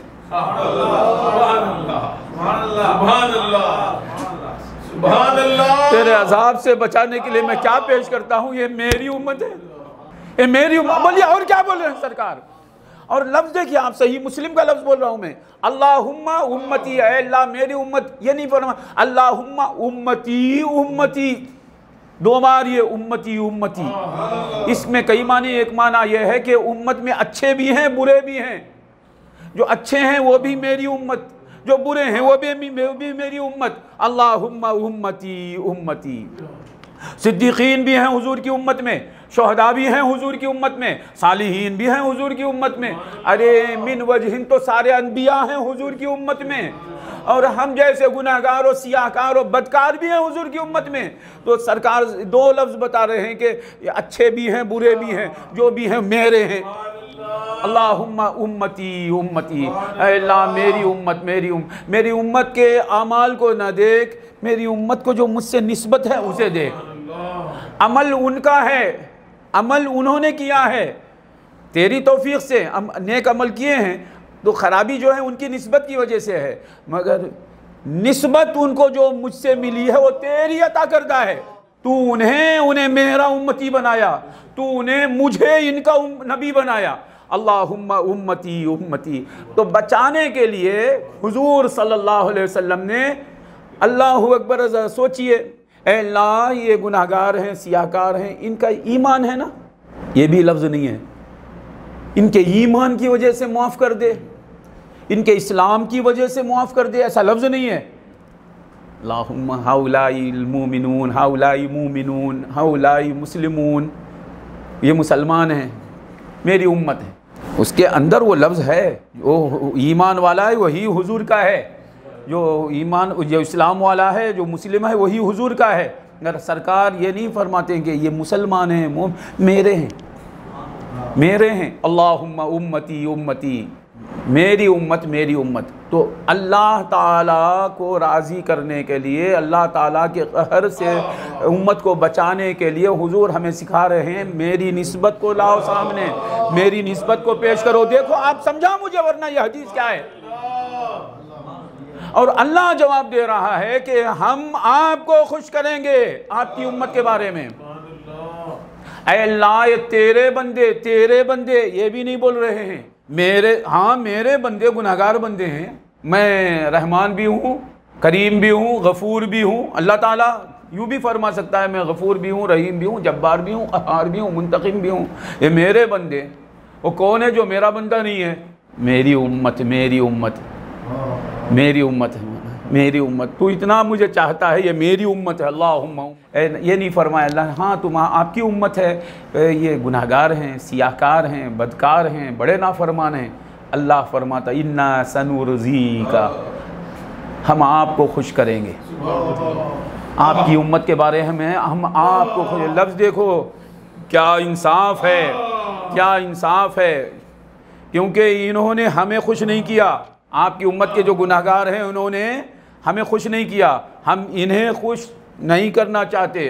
तेरे अजाब से बचाने के लिए मैं क्या पेश करता हूँ, ये मेरी उम्मत है, ये मेरी उम्मत। बोलिए और क्या बोल रहे हैं सरकार। और लफ्ज़ देखिए, आप सही मुस्लिम का लफ्ज़ बोल रहा हूँ मैं, अल्लाहुम्मा उम्मती, ऐ अल्लाह मेरी उम्मत। ये नहीं फरमा अल्लाहुम्मा उम्मती उम्मती, दो बार ये उम्मती उम्मती। इसमें कई माने, एक माना यह है कि उम्मत में अच्छे भी हैं बुरे भी हैं, जो अच्छे हैं वो भी मेरी उम्मत, जो बुरे हैं वो भी मेरी उम्मत। अल्लाहुम्मा उम्मती उम्मती। सिद्दीकीन भी हैं हुजूर की उम्मत में, शोहदा भी हैं हुजूर की उम्मत में, सालिहीन भी हैं हुजूर की उम्मत में। अरे मिन वजहिन तो सारे अनबिया हैं हुजूर की उम्मत में, और हम जैसे गुनाहगार और सियाहकार और बदकार भी हैं हुजूर की उम्मत में। तो सरकार दो लफ्ज़ बता रहे हैं कि अच्छे भी हैं बुरे भी हैं, जो भी हैं मेरे हैं। अल्लाहुम्मा उम्मती उम्मती, अल्लाह मेरी उम्मत के आमाल को न देख, मेरी उम्मत को जो मुझसे निस्बत है उसे देख। अमल उनका है, अमल उन्होंने किया है, तेरी तौफीक से नेक अमल किए हैं, तो ख़राबी जो है उनकी निस्बत की वजह से है, मगर निस्बत उनको जो मुझसे मिली है वो तेरी अता करदा है। तू उन्हें मेरा उम्मती बनाया, तू उन्हें मुझे इनका नबी बनाया। अल्लाहुम्मा उम्मती उम्मती। तो बचाने के लिए हुजूर सल्लल्लाहु अलैहि वसल्लम ने अल्लाहु अकबर सोचिए, अल्लाह ये गुनाहगार हैं सियाहकार हैं, इनका ईमान है ना, ये भी लफ्ज़ नहीं है, इनके ईमान की वजह से माफ़ कर दे, इनके इस्लाम की वजह से माफ़ कर दे, ऐसा लफ्ज़ नहीं है। अल्लाहुम्मा हाउलाई मुमिनून हाउलाई मुमिनून हाउलाई मुस्लिमून, ये मुसलमान हैं, मेरी उम्मत है। उसके अंदर वो लफ्ज़ है, वो ईमान वाला है वही हुजूर का है, जो इस्लाम वाला है जो मुस्लिम है वही हुजूर का है। अगर सरकार ये नहीं फरमाते हैं कि ये मुसलमान हैं, मेरे हैं। अल्लाहुम्मा उम्मती उम्मती, मेरी उम्मत। तो अल्लाह ताला को राज़ी करने के लिए, अल्लाह ताला के कहर से उम्मत को बचाने के लिए हुजूर हमें सिखा रहे हैं, मेरी निस्बत को लाओ सामने, मेरी निस्बत को पेश करो, देखो आप समझा मुझे, वरना यह हदीस क्या है। और अल्लाह जवाब दे रहा है कि हम आपको खुश करेंगे आपकी उम्मत के बारे में। ऐ अल्लाह ये तेरे बंदे ये भी नहीं बोल रहे हैं मेरे बंदे गुनाहगार बंदे हैं, मैं रहमान भी हूँ, करीम भी हूँ, गफूर भी हूँ। अल्लाह ताला यूँ भी फरमा सकता है मैं गफूर भी हूँ, रहीम भी हूँ, जब्बार भी हूँ, क़हार भी हूँ, मुंतकिम भी हूँ। ये मेरे बंदे, वो कौन है जो मेरा बंदा नहीं है? मेरी उम्मत। तू इतना मुझे चाहता है, ये मेरी उम्मत है। अल्लाहुम्मा, ये नहीं फरमाया अल्लाह हाँ तुम आपकी उम्मत है, ये गुनाहगार हैं, सियाहकार हैं, बदकार हैं, बड़े नाफरमान हैं। अल्लाह फरमाता इन्ना सनुरज़ी का, हम आपको खुश करेंगे आपकी उम्मत के बारे में, हम आपको खुश। लफ्ज़ देखो क्या इंसाफ है, क्या इंसाफ है। क्योंकि इन्होंने हमें खुश नहीं किया, आपकी उम्मत के जो गुनाहगार हैं उन्होंने हमें खुश नहीं किया, हम इन्हें खुश नहीं करना चाहते,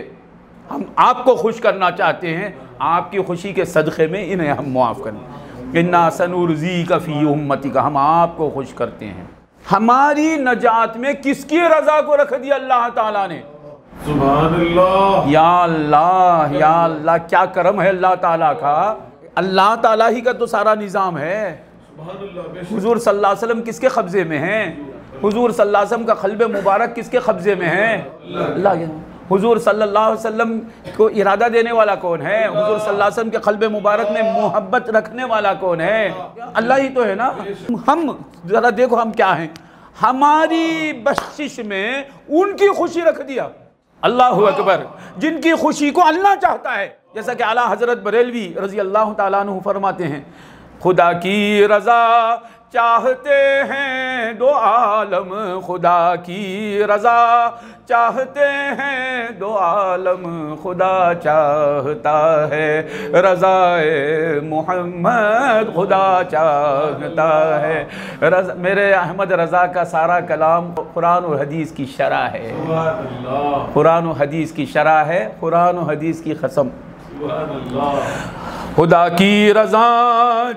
हम आपको खुश करना चाहते हैं, आपकी खुशी के सदक़े में इन्हें हम मुआफ़ करें। इन्ना सनुरज़ीका फ़ी उम्मतिका, हम आपको खुश करते हैं। हमारी नजात में किसकी रज़ा को रख दिया अल्लाह ताला ने? सुभान अल्लाह, या अल्लाह, या अल्लाह, क्या करम है अल्लाह ताला का। अल्लाह ताला ही का तो सारा निज़ाम है। हुजूर सल्लल्लाहु अलैहि वसल्लम किसके कब्ज़े में हैं? हुजूर सल्लल्लाहु अलैहि वसल्लम का क़ल्ब मुबारक किसके कब्ज़े में है? अल्लाह के। हुजूर सल्लल्लाहु अलैहि वसल्लम को इरादा देने वाला कौन है? हुजूर सल्लल्लाहु अलैहि वसल्लम के क़ल्ब मुबारक में मोहब्बत रखने वाला कौन है? अल्लाह ही तो है ना। हम ज़रा देखो हम क्या हैं, हमारी बख्शिश में उनकी खुशी रख दिया। अल्लाहु अकबर, जिनकी खुशी को अल्लाह चाहता है। जैसा कि आला हज़रत बरेलवी रज़ी अल्लाह ताला अन्हु फरमाते हैं, खुदा की रज़ा चाहते हैं दो आलम, खुदा की रज़ा चाहते हैं दो आलम, खुदा चाहता है रज़ाए मोहम्मद, खुदा चाहता है रज़ा। मेरे अहमद रज़ा का सारा कलाम कुरान और हदीस की शरह है, कुरान और हदीस की शरह है, कुरान और हदीस की कसम। खुदा की रज़ा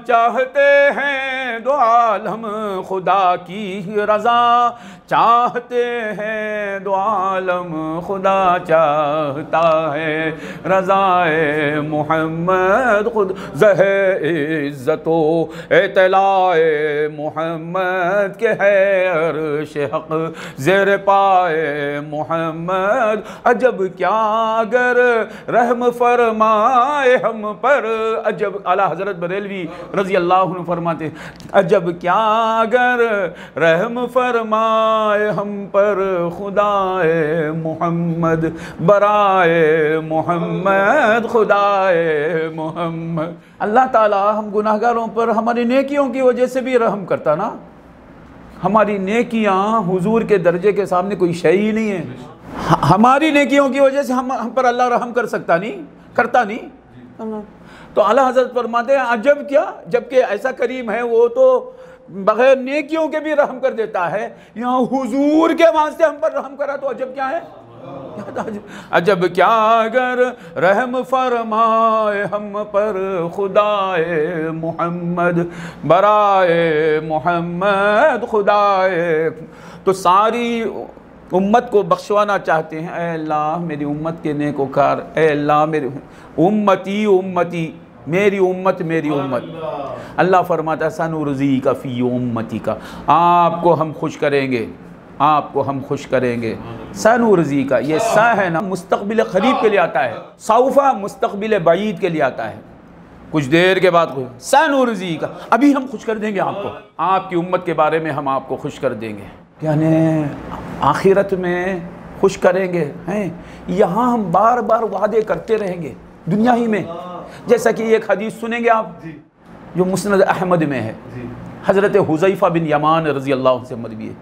चाहते हैं दो आलम, खुदा की रज़ा चाहते हैं दो आलम, खुदा चाहता है रज़ाए मोहम्मद, खुद ज़हे इज़्ज़तो एतलाए मोहम्मद के है अर्श हक़ ज़ेर पाए मोहम्मद। अजब क्या अगर रहम फरमाए हम पर, अजब, आला हज़रत बरेलवी रज़ी अल्लाह अन्हु फरमाते, अजब क्या अगर रहम फरमाए हम पर, खुदाए मोहम्मद बराए मोहम्मद, खुदाए मोहम्मद। अल्लाह ताला हम गुनाहगारों पर हमारी नेकियों की वजह से भी रहम करता ना। हमारी नेकियां हुजूर के दर्जे के सामने कोई शय ही नहीं है। हमारी नेकियों की वजह से हम पर अल्लाह रहम कर सकता नहीं, करता नहीं। तो आला हज़रत फरमाते हैं अजब क्या, जबकि ऐसा करीम है वो तो बगैर नेकियों के भी रहम कर देता है, यहाँ हुजूर के वास्ते हम पर रहम करा तो अजब क्या है। अजब क्या अगर रहम फरमाए हम पर, खुदाए मोहम्मद बराए मोहम्मद, खुदाए। तो सारी उम्मत को बख्शवाना चाहते हैं, ऐ अल्लाह मेरी उम्मत के नेकोकार, ऐ अल्लाह मेरी उम्मती उम्मती, मेरी उम्मत मेरी उम्मत। अल्लाह फरमाता सनुरज़ीका फ़ी उम्मतिका, आपको हम खुश करेंगे, आपको हम खुश करेंगे। सनुरज़ीका, ये सा है ना मुस्तक़बिल क़रीब के लिए आता है, सौफ़ा मुस्तक़बिल बईद के लिए आता है, कुछ देर के बाद सनुरज़ीका, अभी हम खुश कर देंगे आपको, आपकी उम्मत के बारे में हम आपको खुश कर देंगे, यानी आखिरत में खुश करेंगे हैं। यहाँ हम बार बार वादे करते रहेंगे दुनिया ही में। जैसा कि एक हदीस सुनेंगे आप जो मुस्नद अहमद में है, हज़रत हुज़ैफ़ा बिन यमान रज़ी अल्लाह से मरवी है,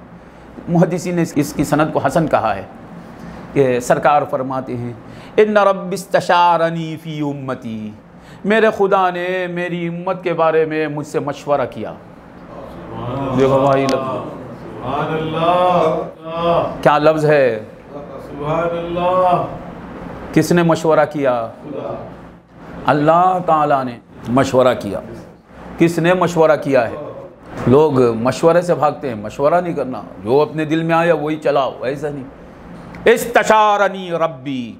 मुहद्दिसीन ने इसकी सनद को हसन कहा है कि सरकार फरमाते हैं इन्ना रब्बिस्तशारनी फ़ी उम्मती, मेरे खुदा ने मेरी उम्मत के बारे में मुझसे मशवरा किया। देखो भाई क्या लफ्ज़ है, किसने मशवरा किया? अल्लाह ताला ने मशवरा किया। किसने मशवरा किया है? लोग मशवरे से भागते हैं, मशवरा नहीं करना, जो अपने दिल में आया वही चलाओ, ऐसा नहीं। इस्तशारनी रब्बी,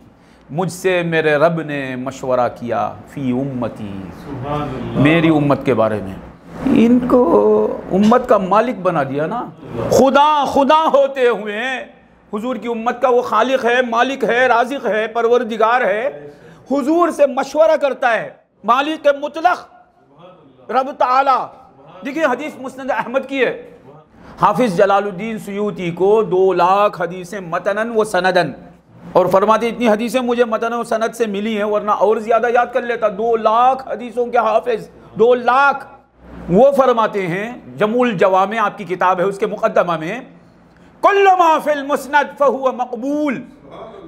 मुझसे मेरे रब ने मशवरा किया फ़ी उम्मती, मेरी उम्मत के बारे में। इनको उम्मत का मालिक बना दिया ना, खुदा होते हुए हुजूर की उम्मत का वो खालिक है, मालिक है, राज़िक है, परवरदिगार है, हुजूर से मशवरा करता है, मालिक मुतलक रब ताला। देखिए हदीस मुस्नद अहमद की है, हाफिज़ जलालुद्दीन सुयूती को 2 लाख हदीसें मतनन व सनदन, और फरमाते इतनी हदीसें मुझे मतन व सनद से मिली हैं वरना और ज़्यादा याद कर लेता। 2 लाख हदीसों के हाफिज़, 2 लाख। वो फरमाते हैं, जमुल जवामे आपकी किताब है, उसके मुक़द्दमा में कुल्लु मा फिल मुस्नद फहुव मक़बूल,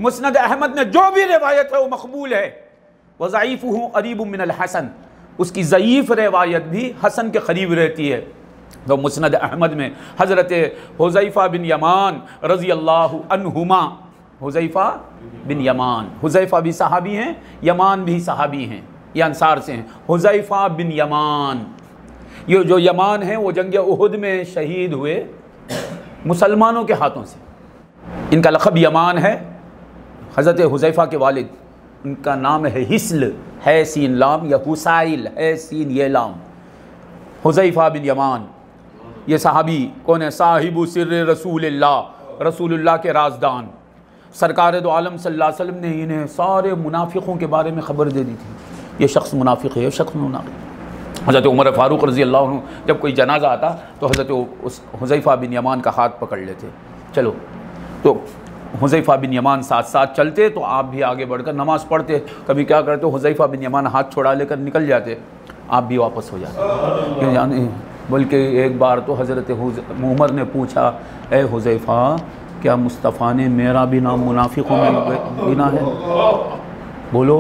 मुस्नद अहमद में जो भी रिवायत है वो मकबूल है, व ज़ईफ़ुहु क़रीबुम मिनल हसन, उसकी ज़ईफ़ रिवायत भी हसन के करीब रहती है। तो मुस्नद अहमद में हज़रत हुज़ैफ़ा बिन यमान रज़ी अल्लाहु अन्हुमा, हुज़ैफ़ा बिन यमान, हुज़ैफ़ा भी सहाबी हैं, यमान भी सहाबी हैं, ये अंसार से हैं। हुज़ैफ़ा बिन यमान, ये जो यमान हैं वो जंग उहुद में शहीद हुए मुसलमानों के हाथों से। इनका लक़ब यमान है। हज़रत हुज़ैफ़ा के वालिद, उनका नाम है हिस्ल, है सीन लाम, या हुसाइल, है सीन ये लाम। हुज़ैफ़ा बिन यमान ये सहाबी कौन है? साहिबु सिर्र रसूलुल्लाह, रसूलुल्लाह के राजदान। सरकार दो आलम सल्लल्लाहु अलैहि वसल्लम ने इन्हें सारे मुनाफिकों के बारे में ख़बर दे दी थी, ये शख्स मुनाफिक है, ये शख्स मुनाफिक। हज़रत उमर फ़ारूक रज़ी अल्लाह अन्हु जब कोई जनाजा आता तो हज़रत उस हुज़ैफ़ा बिन यमान का हाथ पकड़ लेते, चलो। तो हुज़ैफ़ा बिन यमान साथ साथ चलते तो आप भी आगे बढ़कर नमाज़ पढ़ते। कभी क्या करते, हुज़ैफ़ा बिन यमान हाथ छोड़ा लेकर निकल जाते, आप भी वापस हो जाते, क्यों जाने। बल्कि एक बार तो हज़रत उमर ने पूछा, ए हुज़ैफ़ा, क्या मुस्तफ़ा ने मेरा भी नाम मुनाफिकों में गिना है? बोलो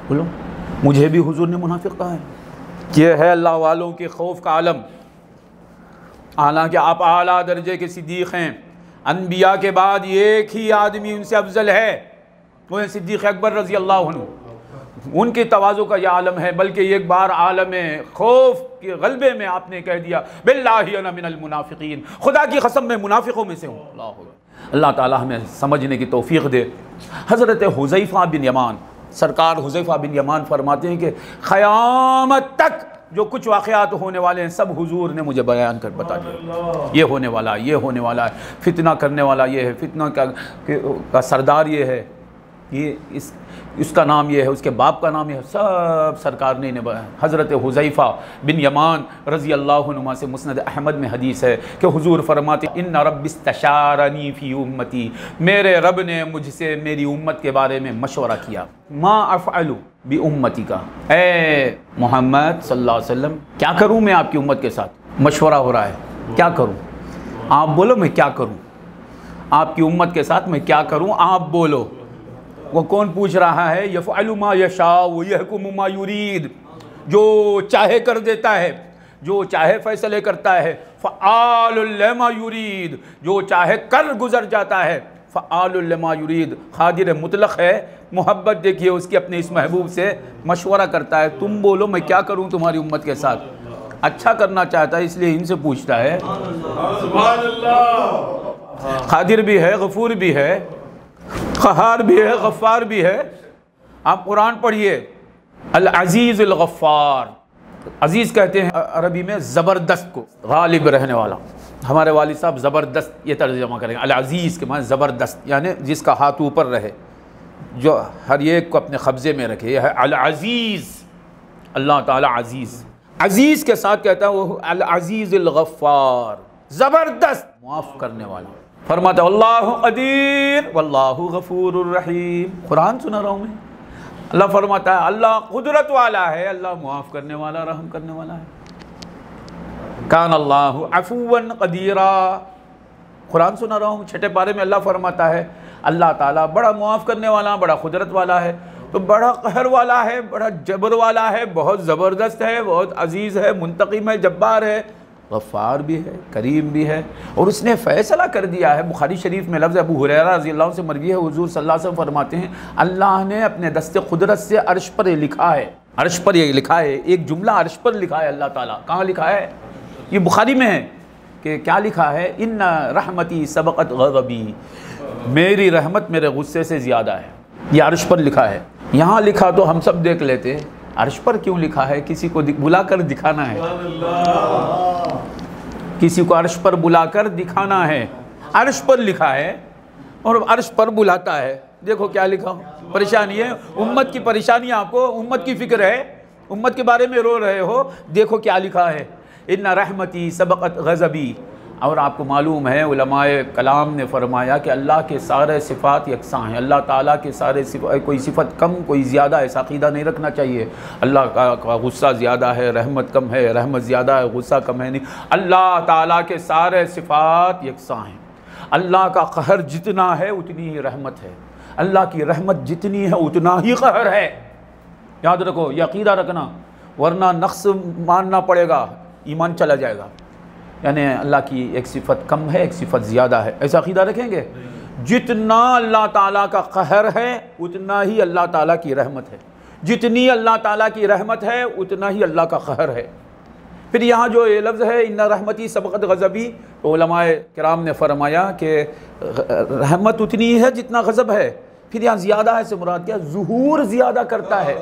बोलो, मुझे भी हुजूर ने मुनाफिक कहा है। ये है अल्लाह वालों के खौफ का आलम। हालांकि आप आला दर्जे के सिद्दीक़ हैं, अनबिया के बाद एक ही आदमी उनसे अफजल है, वो है सिद्दीक़ अकबर रज़ी अल्लाह अन्हु। उनके तवाज़ु का यह आलम है। बल्कि एक बार आलम खौफ के गलबे में आपने कह दिया, बिल्लाहि अना मिनल मुनाफिकीन, खुदा की कसम मैं मुनाफिकों में से हूँ। अल्लाह ताला हमें समझने की तौफीक दे। हज़रत हुज़ैफ़ा बिन यमान, सरकार हुज़ैफ़ा बिन यमान फरमाते हैं कि क़यामत तक जो कुछ वाक़यात होने वाले हैं सब हुजूर ने मुझे बयान कर बता दिया। ये होने वाला है, ये होने वाला है, फितना करने वाला ये है, फितना का सरदार ये है, ये इसका नाम ये है, उसके बाप का नाम ये है, सब सरकार ने बताया। हज़रत हुज़ैफ़ा बिन यमान रज़ी अल्लाहु अन्हुमा से मुस्नद अहमद में हदीस है कि हुजूर फरमाते, इन्ना रब्बिस्तशारनी फ़ी उम्मती, मेरे रब ने मुझसे मेरी उम्मत के बारे में मशवरा किया। मा अफ़अलु बि उम्मती का, ए मोहम्मद सल्लल्लाहु अलैहि वसल्लम, क्या करूँ मैं आपकी उम्मत के साथ? मशवरा हो रहा है, क्या करूँ? आप बोलो, मैं क्या करूँ आपकी उम्मत के साथ, मैं क्या करूँ? आप बोलो। वो कौन पूछ रहा है? यफ़अलु मा यशा व यहकुमु मा युरीद, जो चाहे कर देता है, जो चाहे फैसले करता है। फ़आलुल लिमा युरीद, जो चाहे कर गुजर जाता है। फ़आलुल लिमा युरीद, क़ादिर मुतलक़ है, मोहब्बत देखिए उसकी अपने इस महबूब से मशवरा करता है। तुम बोलो मैं क्या करूँ तुम्हारी उम्मत के साथ? अच्छा करना चाहता है इसलिए इनसे पूछता है। क़ादिर भी है, गफूर भी है, क़हार भी है, गफ़ार भी है। आप कुरान पढ़िए, अल अज़ीज़ अल गफ़ार। अज़ीज़ कहते हैं अरबी में ज़बरदस्त को, गालिब रहने वाला। हमारे वालिद साहब ज़बरदस्त ये तर्जुमा करेंगे। अल अज़ीज़ के माने ज़बरदस्त, यानी जिसका हाथ ऊपर रहे, जो हर एक को अपने कब्ज़े में रखे, यह है अल अज़ीज़। अल्लाह ताला अज़ीज़, अज़ीज़ के साथ कहता है वो अल अज़ीज़ अल गफ़ार, ज़बरदस्त माफ़ करने वाला। फरमाता अल्लाहु क़दीर वल्लाहु गफूरुर रहीम। कुरान सुना रहा हूँ मैं। अल्लाह फरमाता है अल्लाह कुदरत वाला है, अल्लाह मुआफ़ करने वाला, रहम करने वाला है। कान अल्लाहु अफ़ुव्वन क़दीरा। कुरान सुना रहा हूँ, छठे पारे में अल्लाह फरमाता है अल्लाह ताला बड़ा मुआफ़ करने वाला, बड़ा कुदरत वाला है। तो बड़ा कहर वाला है, बड़ा जबर वाला है, बहुत ज़बरदस्त है, बहुत अजीज़ है, मुंतक़िम है, जब्बार है, गफ़ार भी है, करीम भी है। और उसने फ़ैसला कर दिया है। बुखारी शरीफ में लफ्ज़ अबू हुरैरा रज़ी अल्लाह से मरवी है, हुज़ूर सल्लल्लाहु अलैहि वसल्लम फरमाते हैं अल्लाह ने अपने दस्ते कुदरत से अर्श पर लिखा है, अर्श पर ये लिखा है, एक जुमला अर्श पर लिखा है अल्लाह ताला। कहाँ लिखा है? ये बुखारी में है कि क्या लिखा है? इन्ना रहमती सबक़त ग़ज़बी, मेरी रहमत मेरे गुस्से से ज़्यादा है। ये अर्श पर लिखा है। यहाँ लिखा तो हम सब देख लेते, अर्श पर क्यों लिखा है? किसी को बुलाकर दिखाना है, किसी को अर्श पर बुलाकर दिखाना है। अर्श पर लिखा है और अर्श पर बुलाता है। देखो क्या लिखा हो, परेशानी है, उम्मत की परेशानी, आपको उम्मत की फिक्र है, उम्मत के बारे में रो रहे हो, देखो क्या लिखा है, इन्ना रहमती सबक़त ग़ज़बी। और आपको मालूम है उलमाए कलाम ने फरमाया कि अल्लाह के सारे सिफ़ात यकसां हैं। अल्लाह ताला के सारे कोई सिफ़त कम कोई ज़्यादा, ऐसा अक़ीदा नहीं रखना चाहिए। अल्लाह का गुस्सा ज़्यादा है, रहमत कम है, रहमत ज़्यादा है, गुस्सा कम है, नहीं। अल्लाह ताला के सारे सिफ़ात यकसां हैं। अल्लाह का कहर जितना है उतनी ही रहमत है, अल्लाह की रहमत जितनी है उतना ही कहर है। याद रखो, ये अक़ीदा रखना। वरना नक्स मानना पड़ेगा, ईमान चला जाएगा। यानी अल्लाह की एक सिफत कम है, एक सिफत ज़्यादा है, ऐसा अक़ीदा रखेंगे। जितना अल्लाह ताला का कहर है उतना ही अल्लाह ताला की रहमत है, जितनी अल्लाह ताला की रहमत है उतना ही अल्लाह का कहर है। फिर यहाँ जो ये लफ्ज़ है इन्ना रहमती सबक़त गज़बी, तो उलमाए किराम ने फरमाया कि रहमत उतनी है जितना गज़ब है। फिर यहाँ ज़्यादा है से मुराद क्या? ज़ुहूर ज़्यादा करता है।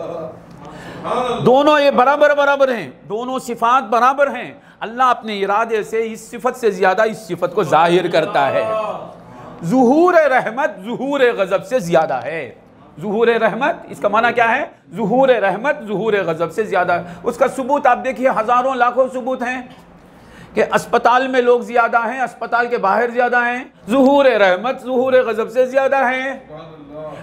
दोनों ये बराबर बराबर हैं, दोनों सिफ़ात बराबर हैं। अल्लाह अपने इरादे से इस सिफत से ज़्यादा इस सिफत को ज़ाहिर करता है। ज़ुहूर रहमत ज़ुहूर गज़ब से ज़्यादा है। ज़ुहूर रहमत इसका माना क्या है? ज़ुहूर रहमत ज़ुहूर गज़ब से ज़्यादा है। उसका सबूत आप देखिए, हज़ारों लाखों सबूत हैं कि अस्पताल में लोग ज़्यादा हैं, अस्पताल के बाहर ज़्यादा हैं। ज़ुहूर रहमत ज़ुहूर गज़ब से ज़्यादा है।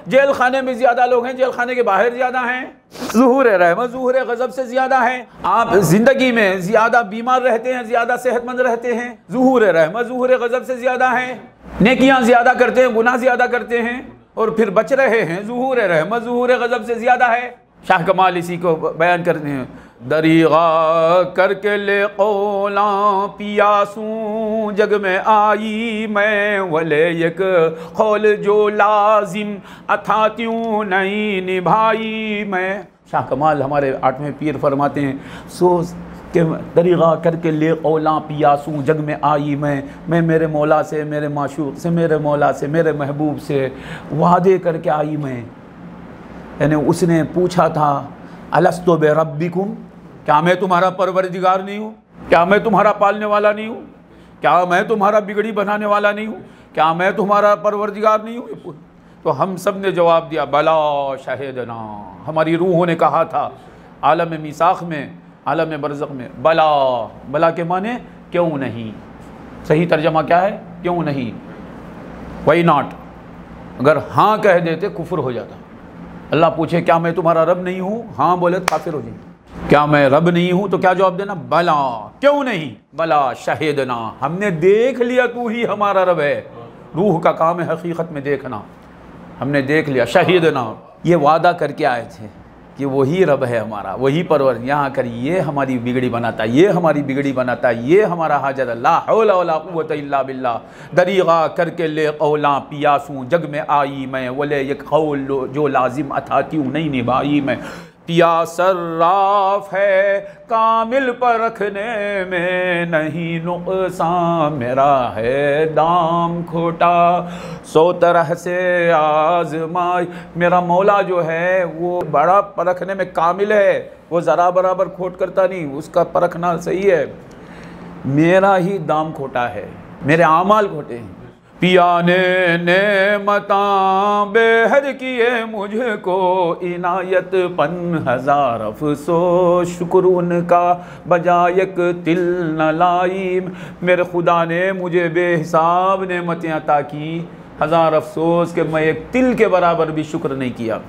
जेल खाने में ज़्यादा लोग हैं, जेल खाने के बाहर ज़्यादा हैं। ज़ुहूर रहमत ज़ुहूर गज़ब से ज़्यादा है। आप ज़िंदगी में ज़्यादा बीमार रहते हैं, ज़्यादा सेहतमंद रहते हैं, ज़ुहूर रहमत ज़ुहूर गज़ब से ज़्यादा है। नेकियां ज़्यादा करते हैं, गुनाह ज़्यादा करते हैं और फिर बच रहे हैं, ज़ुहूर रहमत ज़ुहूर गज़ब से ज़्यादा है। शाह कमाल इसी को बयान करते हैं, दरीगा करके ले कौला पियासूं जग में आई मैं, वले एक कौल जो लाजिम अथात्यूं नहीं निभाई मैं। शाह कमाल हमारे 8वें पीर फरमाते हैं, सोच कि दरीगा करके ले कौला पियासूं जग में आई मैं मेरे मौला से, मेरे माशूक से, मेरे मौला से, मेरे महबूब से वादे करके आई मैं। यानी उसने पूछा था, अलस्तु बे रब्बिकुम, क्या मैं तुम्हारा परवरदिगार नहीं हूँ? क्या मैं तुम्हारा पालने वाला नहीं हूँ? क्या मैं तुम्हारा बिगड़ी बनाने वाला नहीं हूँ? क्या मैं तुम्हारा परवरदिगार नहीं हूँ? तो हम सब ने जवाब दिया, बला शाहिदना। हमारी रूहों ने कहा था आलम मीसाख में, आलम बरज़ख में, बला। बला के माने क्यों नहीं। सही तर्जमा क्या है? क्यों नहीं, वाई नॉट। अगर हाँ कह देते कुफ्र हो जाता। अल्लाह पूछे क्या मैं तुम्हारा रब नहीं हूँ? हाँ बोले तो काफिर हो जाएंगे। क्या मैं रब नहीं हूँ? तो क्या जवाब देना? बला। क्यों नहीं? बला शाहिदना, हमने देख लिया तू ही हमारा रब है। रूह का काम है हकीकत में देखना, हमने देख लिया। शाहिदना, ये वादा करके आए थे कि वही रब है हमारा, वही परवर। यहाँ आकर ये हमारी बिगड़ी बनाता, ये हमारी बिगड़ी बनाता, ये हमारा हाजत। ला हौला वला कुव्वता इल्ला बिल्लाह। दरीगा करके ले कौला पियासूं जग में आई मैं, वले एक कौल जो लाजिम अथाती नहीं निभाई मैं। पिया सर्राफ है कामिल पर रखने में नहीं नुक़सान, मेरा है दाम खोटा सौ तरह से आज़माई। मेरा मौला जो है वो बड़ा परखने में कामिल है, वो ज़रा बराबर खोट करता नहीं, उसका परखना सही है। मेरा ही दाम खोटा है, मेरे आमाल खोटे हैं। पिया ने नेमतां बेहद किए मुझको इनायत पन हजार अफसोस, शुक्र उनका बजाय एक तिल न लाई। मेरे खुदा ने मुझे बेहिसाब नेमतें अता की, हजार अफसोस कि मैं एक तिल के बराबर भी शुक्र नहीं किया।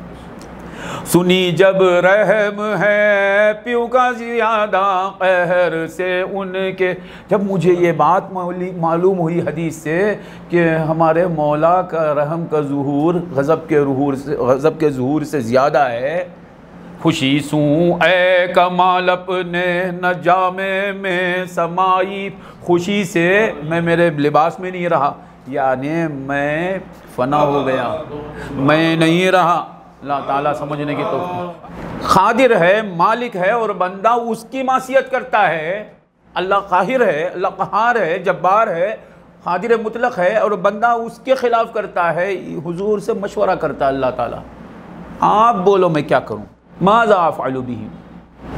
सुनी जब रहम है प्यू का ज़्यादा कहर से उनके, जब मुझे ये बात मालूम हुई हदीस से कि हमारे मौला का रहम का ज़ुहूर गज़ब के ज़ुहूर से ज़्यादा है, खुशी सूँ ए कमाल अपने न जामे में समाई। खुशी से मैं मेरे लिबास में नहीं रहा, यानी मैं फना हो गया, मैं नहीं रहा। अल्लाह ताला समझने की तो खादिर है, मालिक है और बंदा उसकी मासियत करता है। अल्लाह काहिर है, अल्लाह कहार है, जब्बार है, खादिर मुतलक है और बंदा उसके ख़िलाफ़ करता है। हुजूर से मशवरा करता है अल्लाह ताला, आप बोलो मैं क्या करूँ, माज़ा अफ़अलु बिही,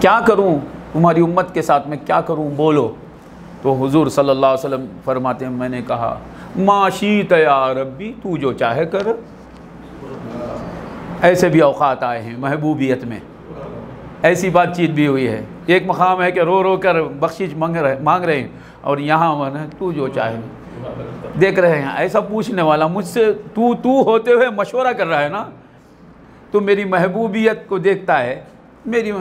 क्या करूँ तुम्हारी उम्मत के साथ में, क्या करूँ बोलो। तो हुजूर सल्लल्लाहु अलैहि वसल्लम फरमाते हैं, मैंने कहा माशीत या रब्बी, तू जो चाहे कर। ऐसे भी औक़ात आए हैं महबूबियत में, ऐसी बातचीत भी हुई है। एक मकाम है कि रो रो कर बख्शिश मांग रहे हैं और यहाँ तू जो चाहे। देख रहे हैं ऐसा पूछने वाला मुझसे तू होते हुए मशवरा कर रहा है ना, तो मेरी महबूबियत को देखता है। मेरी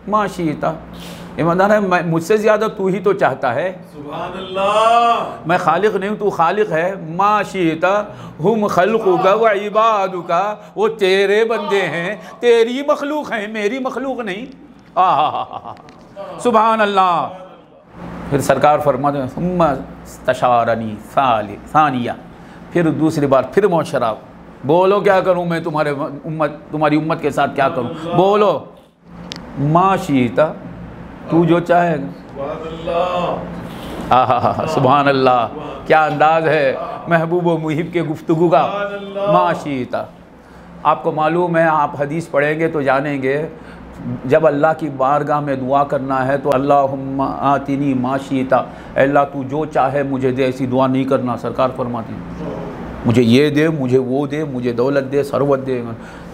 माशीता ईमानदार है, मुझसे ज़्यादा तू ही तो चाहता है। सुभान अल्लाह, मैं खालिक नहीं हूँ, तू खालिक है। माशीता हुम खल्क़ुका व इबादुका, वो तेरे बंदे हैं, तेरी मखलूक हैं, मेरी मखलूक नहीं। सुभान अल्लाह। फिर सरकार फरमाते हैं सुम्मा तशारनी सानिया, फिर दूसरी बार फिर मौशरा, बोलो क्या करूं मैं तुम्हारी उम्मत के साथ क्या करूं, बोलो। माशीता, तू जो चाहेगा। सुभान अल्लाह, क्या अंदाज है महबूब व मुहिब के गुफ्तगू का। माशीता, आपको मालूम है, आप हदीस पढ़ेंगे तो जानेंगे, जब अल्लाह की बारगाह में दुआ करना है तो अल्लाहुम्मा आतिनी माशीता, अल्लाह तू जो चाहे मुझे दे, ऐसी दुआ नहीं करना। सरकार फरमाती हैं मुझे ये दे, मुझे वो दे, मुझे दौलत दे, सरवत दे,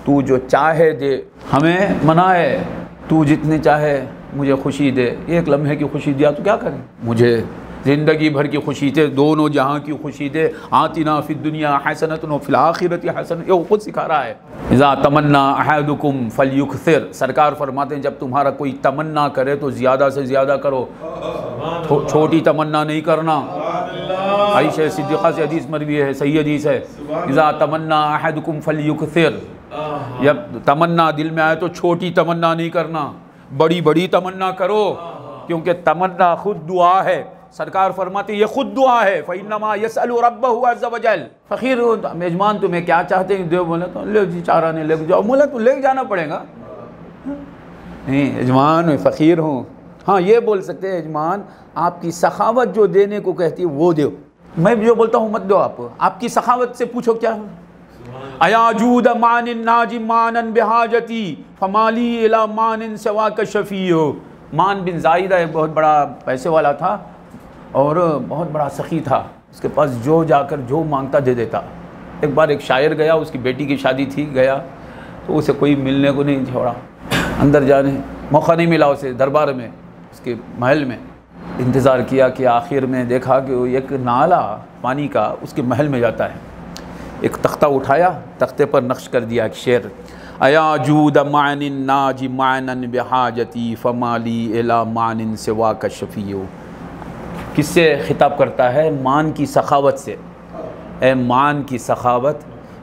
तू जो चाहे दे। हमें मना है, तू जितने चाहे मुझे खुशी दे, एक लम्हे की खुशी दिया तो क्या करें, मुझे ज़िंदगी भर की खुशी दे, दोनों जहाँ की खुशी दे। आतिना फिद दुनिया हसनतन व फिल आखिरति हसन, ये वो खुद सिखा रहा है। इज़ा तमन्ना अहदुकुम फलयुक्सिर, सरकार फरमाते हैं जब तुम्हारा कोई तमन्ना करे तो ज़्यादा से ज़्यादा करो, छोटी तमन्ना नहीं करना। आयशा सिद्दीक़ा से हदीस मरवी है, सही हदीस है। इज़ा तमन्ना अहदुकुम फलयुक्सिर, जब तमन्ना दिल में आए तो छोटी तमन्ना नहीं करना, बड़ी बड़ी तमन्ना करो, क्योंकि तमन्ना खुद दुआ है। सरकार फरमाती ये खुद दुआ है। फ़इन्नमा यसअलु रब्बहु अज़्ज़ व जल। फ़कीर मेजबान तुम्हें क्या चाहते हैं दो, बोले तो ले जी चारा नहीं, ले जाओ, बोला तो ले जाना पड़ेगा। नहीं यजमान मैं फ़कीर हूँ, हाँ ये बोल सकते हैं यजमान आपकी सखावत जो देने को कहती है वो दो, मैं जो बोलता हूँ मत दो। आप आपकी सखावत से पूछो क्या है। अयाजूद मानिन नाजिम मानन बिहाजती फमाली इला मानिन सवा का शफ़ीओ। मान बिन ज़ाइदा एक बहुत बड़ा पैसे वाला था और बहुत बड़ा सखी था, उसके पास जो जाकर जो मांगता दे देता। एक बार एक शायर गया, उसकी बेटी की शादी थी, गया तो उसे कोई मिलने को नहीं छोड़ा, अंदर जाने मौका नहीं मिला उसे, दरबार में उसके महल में इंतज़ार किया कि आखिर में देखा कि एक नाला पानी का उसके महल में जाता है। एक तख्ता उठाया, तख्ते पर नक्श कर दिया एक शेर, अयाजूद मानिन नाजी मानन बिहाजती फमाली इला मानिन सिवा का शफ़ीओ। किससे खिताब करता है? मान की सखावत से। ए मान की सखावत,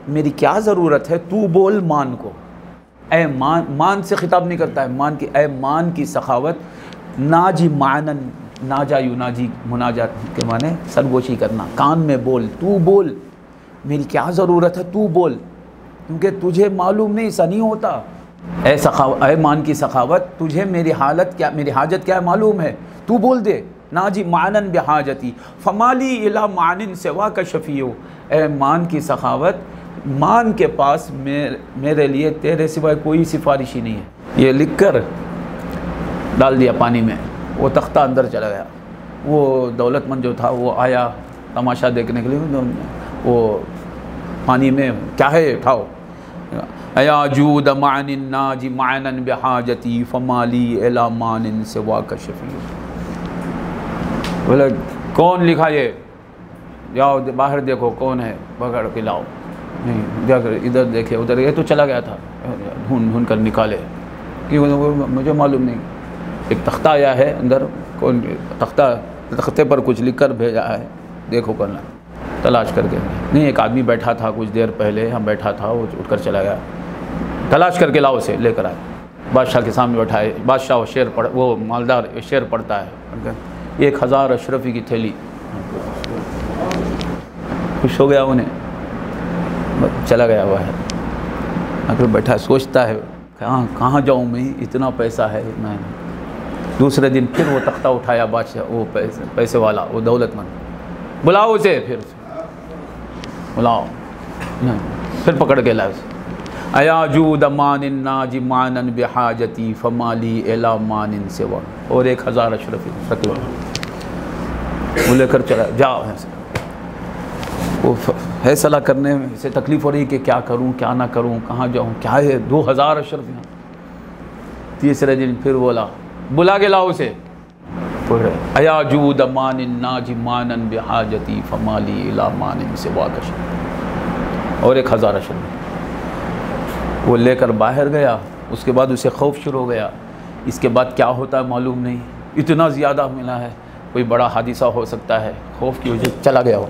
मेरी क्या ज़रूरत है, तू बोल मान को। ए मान से खिताब नहीं करता है, मान की, ए मान की सखावत। नाजी मानन, नाजा युनाजी मुनाजात के माने सरगोशी करना, कान में बोल, तू बोल, मेरी क्या ज़रूरत है, तू बोल, क्योंकि तुझे मालूम नहीं, ऐसा नहीं होता। ए मान की सखावत, तुझे मेरी हालत क्या, मेरी हाजत क्या है मालूम है, तू बोल दे। नाजी मानन बिहाजती फमाली इला मानिन सिवा का शफ़ीओ। ए मान की सखावत, मान के पास मेरे लिए तेरे सिवाय कोई सिफारिशी नहीं है। ये लिख कर डाल दिया पानी में, वो तख्ता अंदर चला गया। वो दौलतमंद जो था वो आया तमाशा देखने के लिए, वो पानी में क्या है उठाओ। अयाजूद मानिन नाजी मानन बिहाजती फमाली इला मानिन सिवा का शफ़ीओ। बोले कौन लिखा ये, जाओ बाहर देखो कौन है, पकड़ के लाओ। नहीं जाकर इधर देखे उधर, ये तो चला गया था, ढूंढ कर निकाले कि मुझे मालूम नहीं। एक तख्ता आया है अंदर, कौन तख्ते पर कुछ लिख कर भेजा है, देखो करना, तलाश करके। नहीं एक आदमी बैठा था कुछ देर पहले, हम बैठा था, वो उठकर चला गया, तलाश करके लाओ उसे, लेकर आए। बादशाह के सामने बैठाए, बादशाह शेर पढ़, वो मालदार शेर पढ़ता है, 1000 अशरफी की थैली। खुश हो गया उन्हें, चला गया वह है, आकर बैठा सोचता है कहाँ जाऊँ मैं, इतना पैसा है मैं। दूसरे दिन फिर वो तख्ता उठाया बादशाह, वो पैसे वाला, वो दौलतमंद, बुलाओ उसे, फिर बुलाओ, फिर पकड़ के लाए उसे। अयाजूद मानिन नाजी मानन बिहाजती फमाली इला मानिन सिवा। और 1000 अशरफी रख लो, वो लेकर चला, जाओ ऐसे। वो फैसला करने में इसे तकलीफ़ हो रही कि क्या करूं क्या ना करूं, कहाँ जाऊं, क्या है 2000 अशरफियाँ। तीसरे दिन फिर बोला, बुला के लाओ उसे। अयाजूद मानिन नाजी मानन बिहाजती फमाली इला मानिन सिवा का शफ़ीओ। और 1000 अशरफी वो लेकर बाहर गया। उसके बाद उसे खौफ शुरू हो गया, इसके बाद क्या होता है मालूम नहीं, इतना ज़्यादा मिला है, कोई बड़ा हादिसा हो सकता है। खौफ की वजह चला गया वो,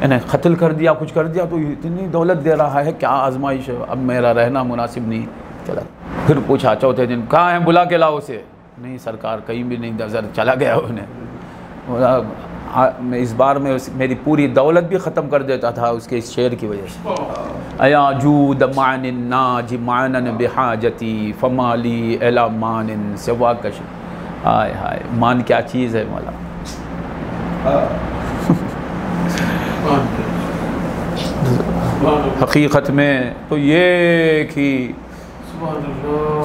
इन्हें कत्ल कर दिया, कुछ कर दिया, तो इतनी दौलत दे रहा है, क्या आजमाइश है, अब मेरा रहना मुनासिब नहीं, चला। फिर पूछा चौथे दिन, कहाँ है, बुला के लाओ उसे। नहीं सरकार कहीं भी नहीं नजर, चला गया उन्हें। बोला मैं इस बार में मेरी पूरी दौलत भी ख़त्म कर देता था उसके इस शेर की वजह से। अयाजूद मानिन नाज मानन बिहाजती फमाली एला मानिन सिवा कश। हाय हाय, मान क्या चीज़ है मौला। हकीकत में तो ये कि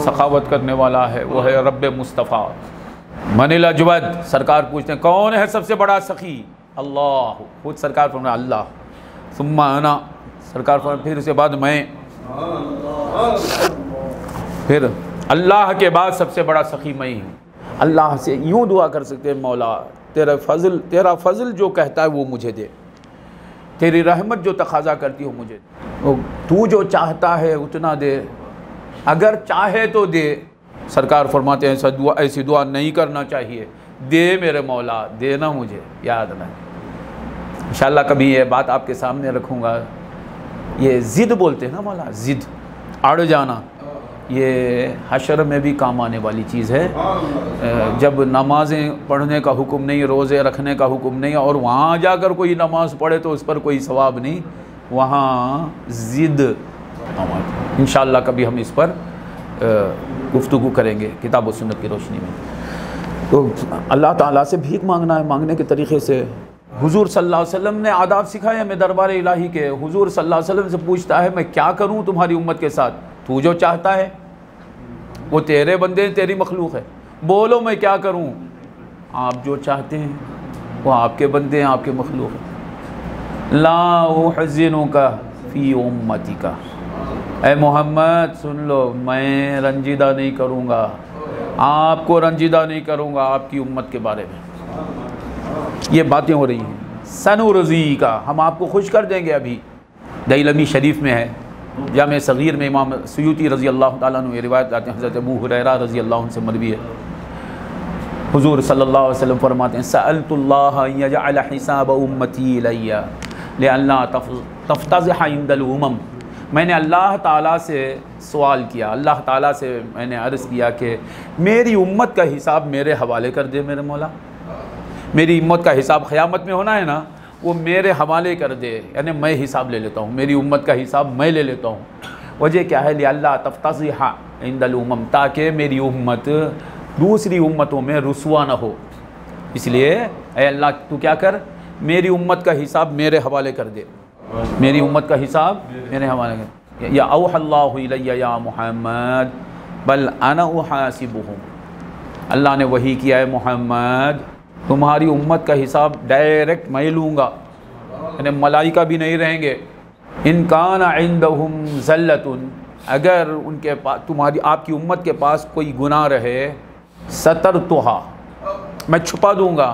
सखावत करने वाला है वो है रब्बे मुस्तफ़ा मनिल अजवद। सरकार पूछते हैं कौन है सबसे बड़ा सखी? अल्लाह। खुद सरकार फरमा अल्लाह। सुम्मा अना, सरकार फरमा फिर उसके बाद मैं, फिर अल्लाह के बाद सबसे बड़ा सखी मैं ही हूँ। अल्लाह से यूँ दुआ कर सकते हैं, मौला तेरा फ़ज़ल जो कहता है वो मुझे दे, तेरी रहमत जो तकाजा करती हो मुझे, तू जो चाहता है उतना दे, अगर चाहे तो दे। सरकार फरमाते हैं ऐसी दुआ नहीं करना चाहिए, दे मेरे मौला, देना मुझे, याद ना। इंशाअल्लाह कभी ये बात आपके सामने रखूँगा। ये ज़िद बोलते हैं ना मौला, ज़िद, अड़ जाना, ये हशर में भी काम आने वाली चीज़ है। जब नमाज़ें पढ़ने का हुक्म नहीं, रोज़े रखने का हुक्म नहीं, और वहाँ जाकर कोई नमाज़ पढ़े तो उस पर कोई सवाब नहीं, वहाँ ज़िद। इंशाअल्लाह कभी हम इस पर गुफ्तगू करेंगे किताब व सुन्नत की रोशनी में। तो अल्लाह ताला से भीख मांगना है, मांगने के तरीक़े से हुजूर सल्लल्लाहु अलैहि वसल्लम ने आदाब सिखाए हमें दरबार इलाही के। हुजूर सल्लल्लाहु अलैहि वसल्लम से पूछता है मैं क्या करूं तुम्हारी उम्मत के साथ? तू जो चाहता है, वो तेरे बंदे तेरी मखलूक है, बोलो मैं क्या करूं? आप जो चाहते हैं वो आपके बंदे हैं, आपके मखलूक हैं। ला उहज़िनुका फ़ी उम्मतिका, ऐ मोहम्मद सुन लो, मैं रंजीदा नहीं करूँगा, आपको रंजीदा नहीं करूँगा आपकी उम्मत के बारे में। ये बातें हो रही हैं। सनुरज़ी का, हम आपको खुश कर देंगे। अभी दैलमी शरीफ में है, जामे सगीर में इमाम सुयूती रज़ी अल्लाह ताला अन्हु रिवायत आते हैं, हज़रत अबू हुरैरा रज़ी अल्लाह अन्हु से मरवी है। हुज़ूर सल्लल्लाहु अलैहि वसल्लम फरमाते हैं सअल्तुल्लाह अन यजअल हिसाब उम्मती इलैया लिअल्ला तफ्तज़िह इंदल उमम। मैंने अल्लाह ताला से सवाल किया, अल्लाह ताला से मैंने अर्ज़ किया कि मेरी उम्मत का हिसाब मेरे हवाले कर दे मेरे मौला। मेरी उम्मत का हिसाब क़यामत में होना है ना, वो मेरे हवाले कर दे, यानी मैं हिसाब ले लेता हूँ, मेरी उम्मत का हिसाब मैं ले लेता हूँ। वजह क्या है? लिअल्ला तफ्तज़िह इंदल उमम, ताकि मेरी उम्मत दूसरी उम्मतों में रुसवा न हो। इसलिए ऐ अल्लाह तू क्या कर, मेरी उम्मत का हिसाब मेरे हवाले कर दे, मेरी उम्मत का हिसाब मेरे हवाले कर। या औहल्लाहु इलैया या मुहम्मद बल अना उहासिबुहुम, अल्लाह ने वही किया है मोहम्मद, तुम्हारी उम्मत का हिसाब डायरेक्ट मैं लूँगा, यानी मलाइका भी नहीं रहेंगे। इन कान इंदहुम ज़ल्लतुन, अगर उनके पास, तुम्हारी आपकी उम्मत के पास कोई गुनाह रहे, सतरतुहा, मैं छुपा दूँगा,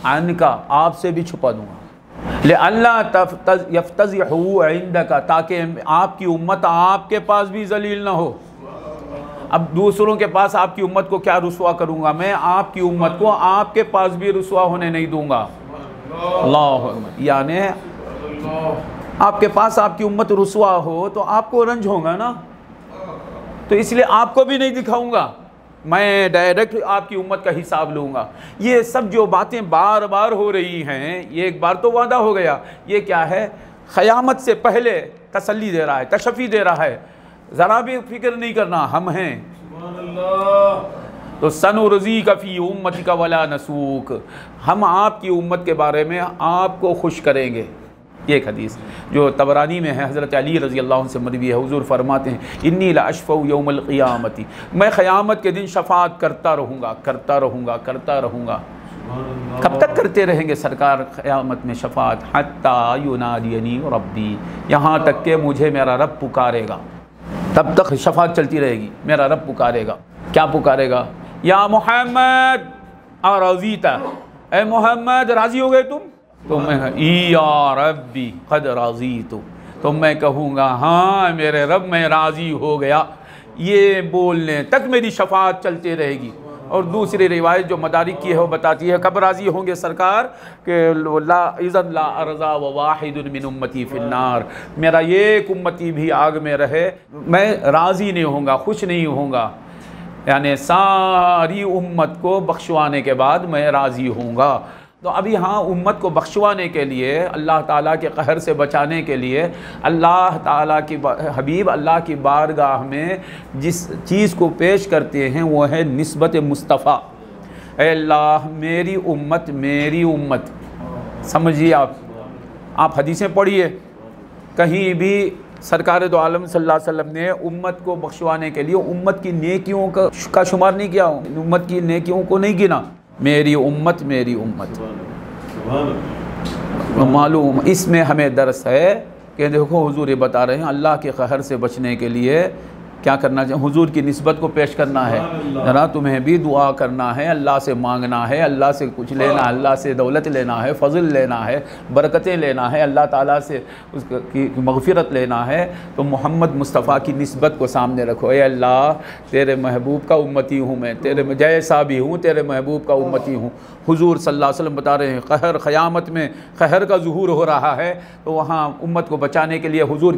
अनका, आपसे भी छुपा दूँगा। ले अल्लाह यफ्तज़िहु इंदका, ताकि आपकी उम्मत आपके पास भी ज़लील ना हो। अब दूसरों के पास आपकी उम्मत को क्या रुसवा करूँगा, मैं आपकी उम्मत को आपके पास भी रुसवा होने नहीं दूँगा। अल्लाह, यानी आपके पास आपकी उम्मत रुसवा हो तो आपको रंज होगा ना, तो इसलिए आपको भी नहीं दिखाऊँगा, मैं डायरेक्ट आपकी उम्मत का हिसाब लूँगा। ये सब जो बातें बार बार हो रही हैं, ये एक बार तो वादा हो गया, ये क्या है? क़यामत से पहले तसल्ली दे रहा है, तशफ़ी दे रहा है, ज़रा भी फिक्र नहीं करना, हम हैं। तो सनुरज़ी का फ़ी उम्मती का वला नसूक, हम आपकी उम्मत के बारे में आपको खुश करेंगे। ये एक हदीस जो तबरानी में है, हज़रत अली रज़ी अल्लाह अन्हु से मरवी है। हुज़ूर फरमाते हैं इन्नी लअशफ़उ यौमल क़ियामती, मैं क़यामत के दिन शफ़ाअत करता रहूँगा, करता रहूँगा, करता रहूँगा। कब तक करते रहेंगे सरकार क़यामत में शफ़ाअत? हत्ता युनादियनी रब्बी, यहाँ तक कि मुझे मेरा रब पुकारेगा, तब तक शफ़ाअत चलती रहेगी। मेरा रब पुकारेगा, क्या पुकारेगा? या मोहम्मद अरज़ीता, ए मोहम्मद राज़ी हो गए तुम? तो मैं या रब्बी क़द रज़ीतु, तो मैं कहूँगा हाँ मेरे रब मैं राज़ी हो गया। ये बोलने तक मेरी शफ़ाअत चलती रहेगी। और दूसरी रिवायत जो मदारिक की है वो बताती है कब राज़ी होंगे सरकार कि ला इज़न ला अर्ज़ा व वाहिदुन मिन उम्मती फिन्नार, मेरा एक उम्मती भी आग में रहे मैं राज़ी नहीं होऊंगा, खुश नहीं होऊंगा, यानी सारी उम्मत को बख्शवाने के बाद मैं राज़ी होऊंगा। तो अभी हाँ, उम्मत को बख्शवाने के लिए, अल्लाह ताला के कहर से बचाने के लिए अल्लाह ताला की हबीब अल्लाह की बारगाह में जिस चीज़ को पेश करते हैं वो है निस्बत मुस्तफ़ा। ऐ अल्लाह मेरी उम्मत समझिए आप हदीसें पढ़िए, कहीं भी सरकार दो आलम सल्लल्लाहु अलैहि वसल्लम ने उम्मत को बख्शवाने के लिए उम्मत की नेकियों का शुमार नहीं किया, उम्मत की नेकियों को नहीं गिना, मेरी उम्मत मालूम। इसमें हमें दर्स है कि देखो हुजूर ये बता रहे हैं अल्लाह के कहर से बचने के लिए क्या करना चाहिए, हुजूर की निस्बत को पेश करना है। ज़रा तुम्हें भी दुआ करना है, अल्लाह से मांगना है, अल्लाह से कुछ लेना, अल्लाह से दौलत लेना है, फ़ज़ल लेना है, बरकतें लेना है, अल्लाह ताला से उसकी मग़फ़िरत लेना है। तो मोहम्मद मुस्तफ़ा की निस्बत को सामने रखो, ए अल्लाह तेरे महबूब का उम्मती हूँ मैं, तेरे जैसा भी हूँ तेरे महबूब का उम्मती हूँ। हुजूर सल्लल्लाहु अलैहि वसल्लम बता रहे हैं कहर क़यामत में कहर का ज़ुहूर हो रहा है, तो वहाँ उम्मत को बचाने के लिए हुजूर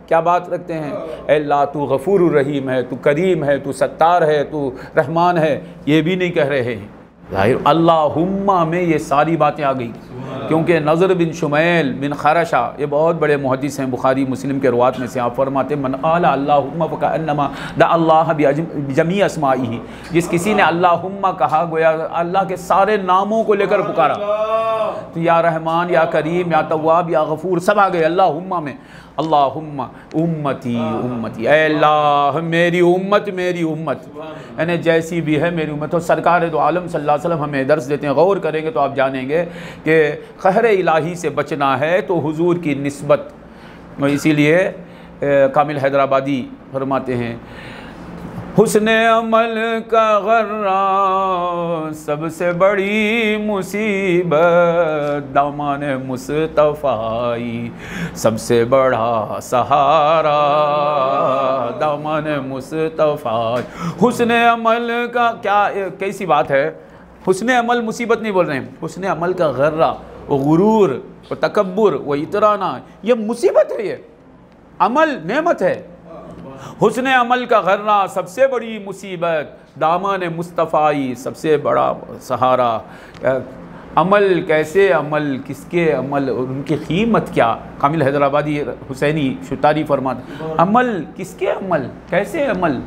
क्या बात रखते हैं, अल्लाह तू गफ़ूर रहीम है, तू करीम है, तू सत्तार है, तू रहमान है, ये भी नहीं कह रहे हैं। ज़ाहिर अल्लाहुम्मा में ये सारी बातें आ गई, क्योंकि नज़र बिन शुमैल बिन खरशा ये बहुत बड़े मुहद्दिस हैं, बुखारी मुस्लिम के रुवात में से आप फरमाते मन क़ाल अल्लाहुम्मा फ़कअन्नमा दा अल्लाह बिजमी अस्माइही, जिस किसी ने अल्लाहुम्मा कहा गोया अल्लाह के सारे नामों को लेकर पुकारा, तो या रहमान या करीम या तव्वाब या गफ़ूर सब आ गए अल्लाहुम्मा में। अल्लाहुम्मा उम्मती ऐ अल्लाह मेरी उम्मत यानी जैसी भी है मेरी उम्मत। तो सरकार दो आलम सल्लल्लाहु अलैहि वसल्लम हमें दर्स देते हैं, गौर करेंगे तो आप जानेंगे कि कहर इलाही से बचना है तो हुजूर की निस्बत। इसीलिए कामिल हैदराबादी फरमाते हैं हुस्ने अमल का गर्रा सबसे बड़ी मुसीबत, दामाने मुस्तफ़ाई सबसे बड़ा सहारा, दामाने मुस्तफ़ाई। हुस्ने अमल का क्या कैसी बात है, हुस्ने अमल मुसीबत नहीं बोल रहे हैं, हुस्ने अमल का गर्रा वो गुरूर वो तकब्बुर वो इतराना ये मुसीबत है, ये अमल नेमत है। हुस्ने अमल का गर्रा सबसे बड़ी मुसीबत, दामन मुस्तफ़ाई सबसे बड़ा सहारा। अमल कैसे, अमल किसके, अमल उनकी कीमत क्या। कामिल हैदराबादी हुसैनी शुतारी फरमाते अमल किसके, अमल कैसे, अमल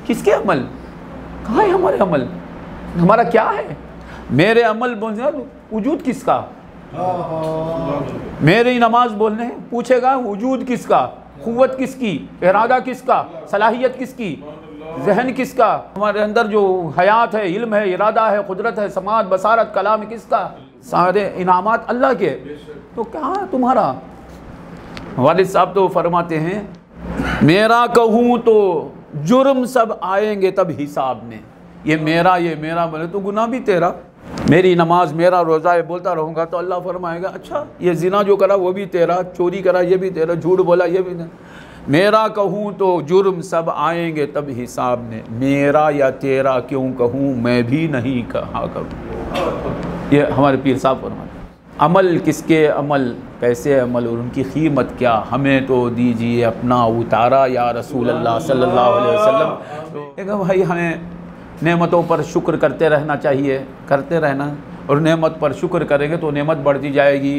किसके, अमल कहाँ है हमारे अमल, हमारा क्या है। मेरे अमल बोलने वजूद किसका, मेरी नमाज बोलने पूछेगा वजूद किसका, क़ुव्वत किसकी, इरादा किसका, सलाहियत किसकी, जहन किसका, हमारे अंदर जो हयात है, इल्म है, इरादा है, कुदरत है, समात बसारत कलाम किसका, सारे इनामात अल्लाह के। तो क्या तुम्हारा। वालिद साहब तो फरमाते हैं मेरा कहूँ तो जुर्म सब आएंगे तब हिसाब में, ये मेरा बोले तो गुनाह भी तेरा। मेरी नमाज मेरा रोज़ा है बोलता रहूँगा तो अल्लाह फरमाएगा अच्छा ये जिना जो करा वो भी तेरा, चोरी करा ये भी तेरा, झूठ बोला ये भी तेरा। मेरा कहूँ तो जुर्म सब आएंगे तब हिसाब में, मेरा या तेरा क्यों कहूँ मैं भी नहीं कहा करूँ। ये हमारे पीर साहब फरमाते अमल किसके, अमल कैसे, अमल और उनकी कीमत क्या। हमें तो दीजिए अपना उतारा या रसूल अल्लाह सल्लल्लाहु अलैहि वसल्लम। तो भाई हमें नेमतों पर शुक्र करते रहना चाहिए, करते रहना, और नेमत पर शुक्र करेंगे तो नेमत बढ़ती जाएगी।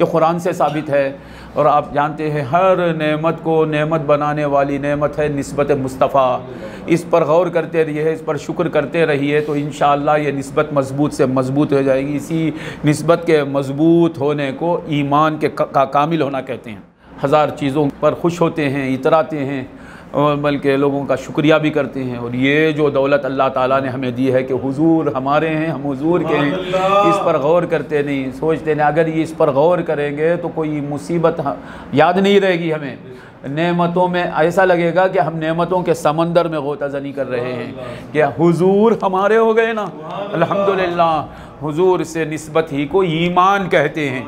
ये कुरान से साबित है। और आप जानते हैं हर नेमत को नेमत बनाने वाली नेमत है निस्बत मुस्तफ़ा। इस पर गौर करते रहिए, इस पर शुक्र करते रहिए तो इंशाअल्लाह ये निस्बत मज़बूत से मज़बूत हो जाएगी। इसी निस्बत के मज़बूत होने को ईमान के कामिल होना कहते हैं। हज़ार चीज़ों पर खुश होते हैं, इतराते हैं और बल्कि लोगों का शुक्रिया भी करते हैं। और ये जो दौलत अल्लाह ताला ने हमें दी है कि हुजूर हमारे हैं, हम हुजूर के हैं, इस पर गौर करते नहीं, सोचते नहीं। अगर ये इस पर गौर करेंगे तो कोई मुसीबत याद नहीं रहेगी हमें। नेमतों में ऐसा लगेगा कि हम नेमतों के समंदर में गोताज़नी कर रहे हैं कि हुजूर हमारे हो गए ना। अल्हम्दुलिल्लाह हुजूर से निस्बत ही को ईमान कहते हैं।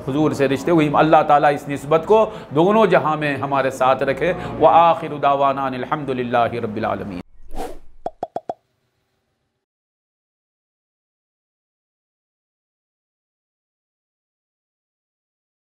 हुजूर से रिश्ते हुई अल्लाह ताला इस निस्बत को दोनों जहां में हमारे साथ रखे। व आखिरु दावाना अनिल हम्दुलिल्लाहि रब्बिल आलमीन।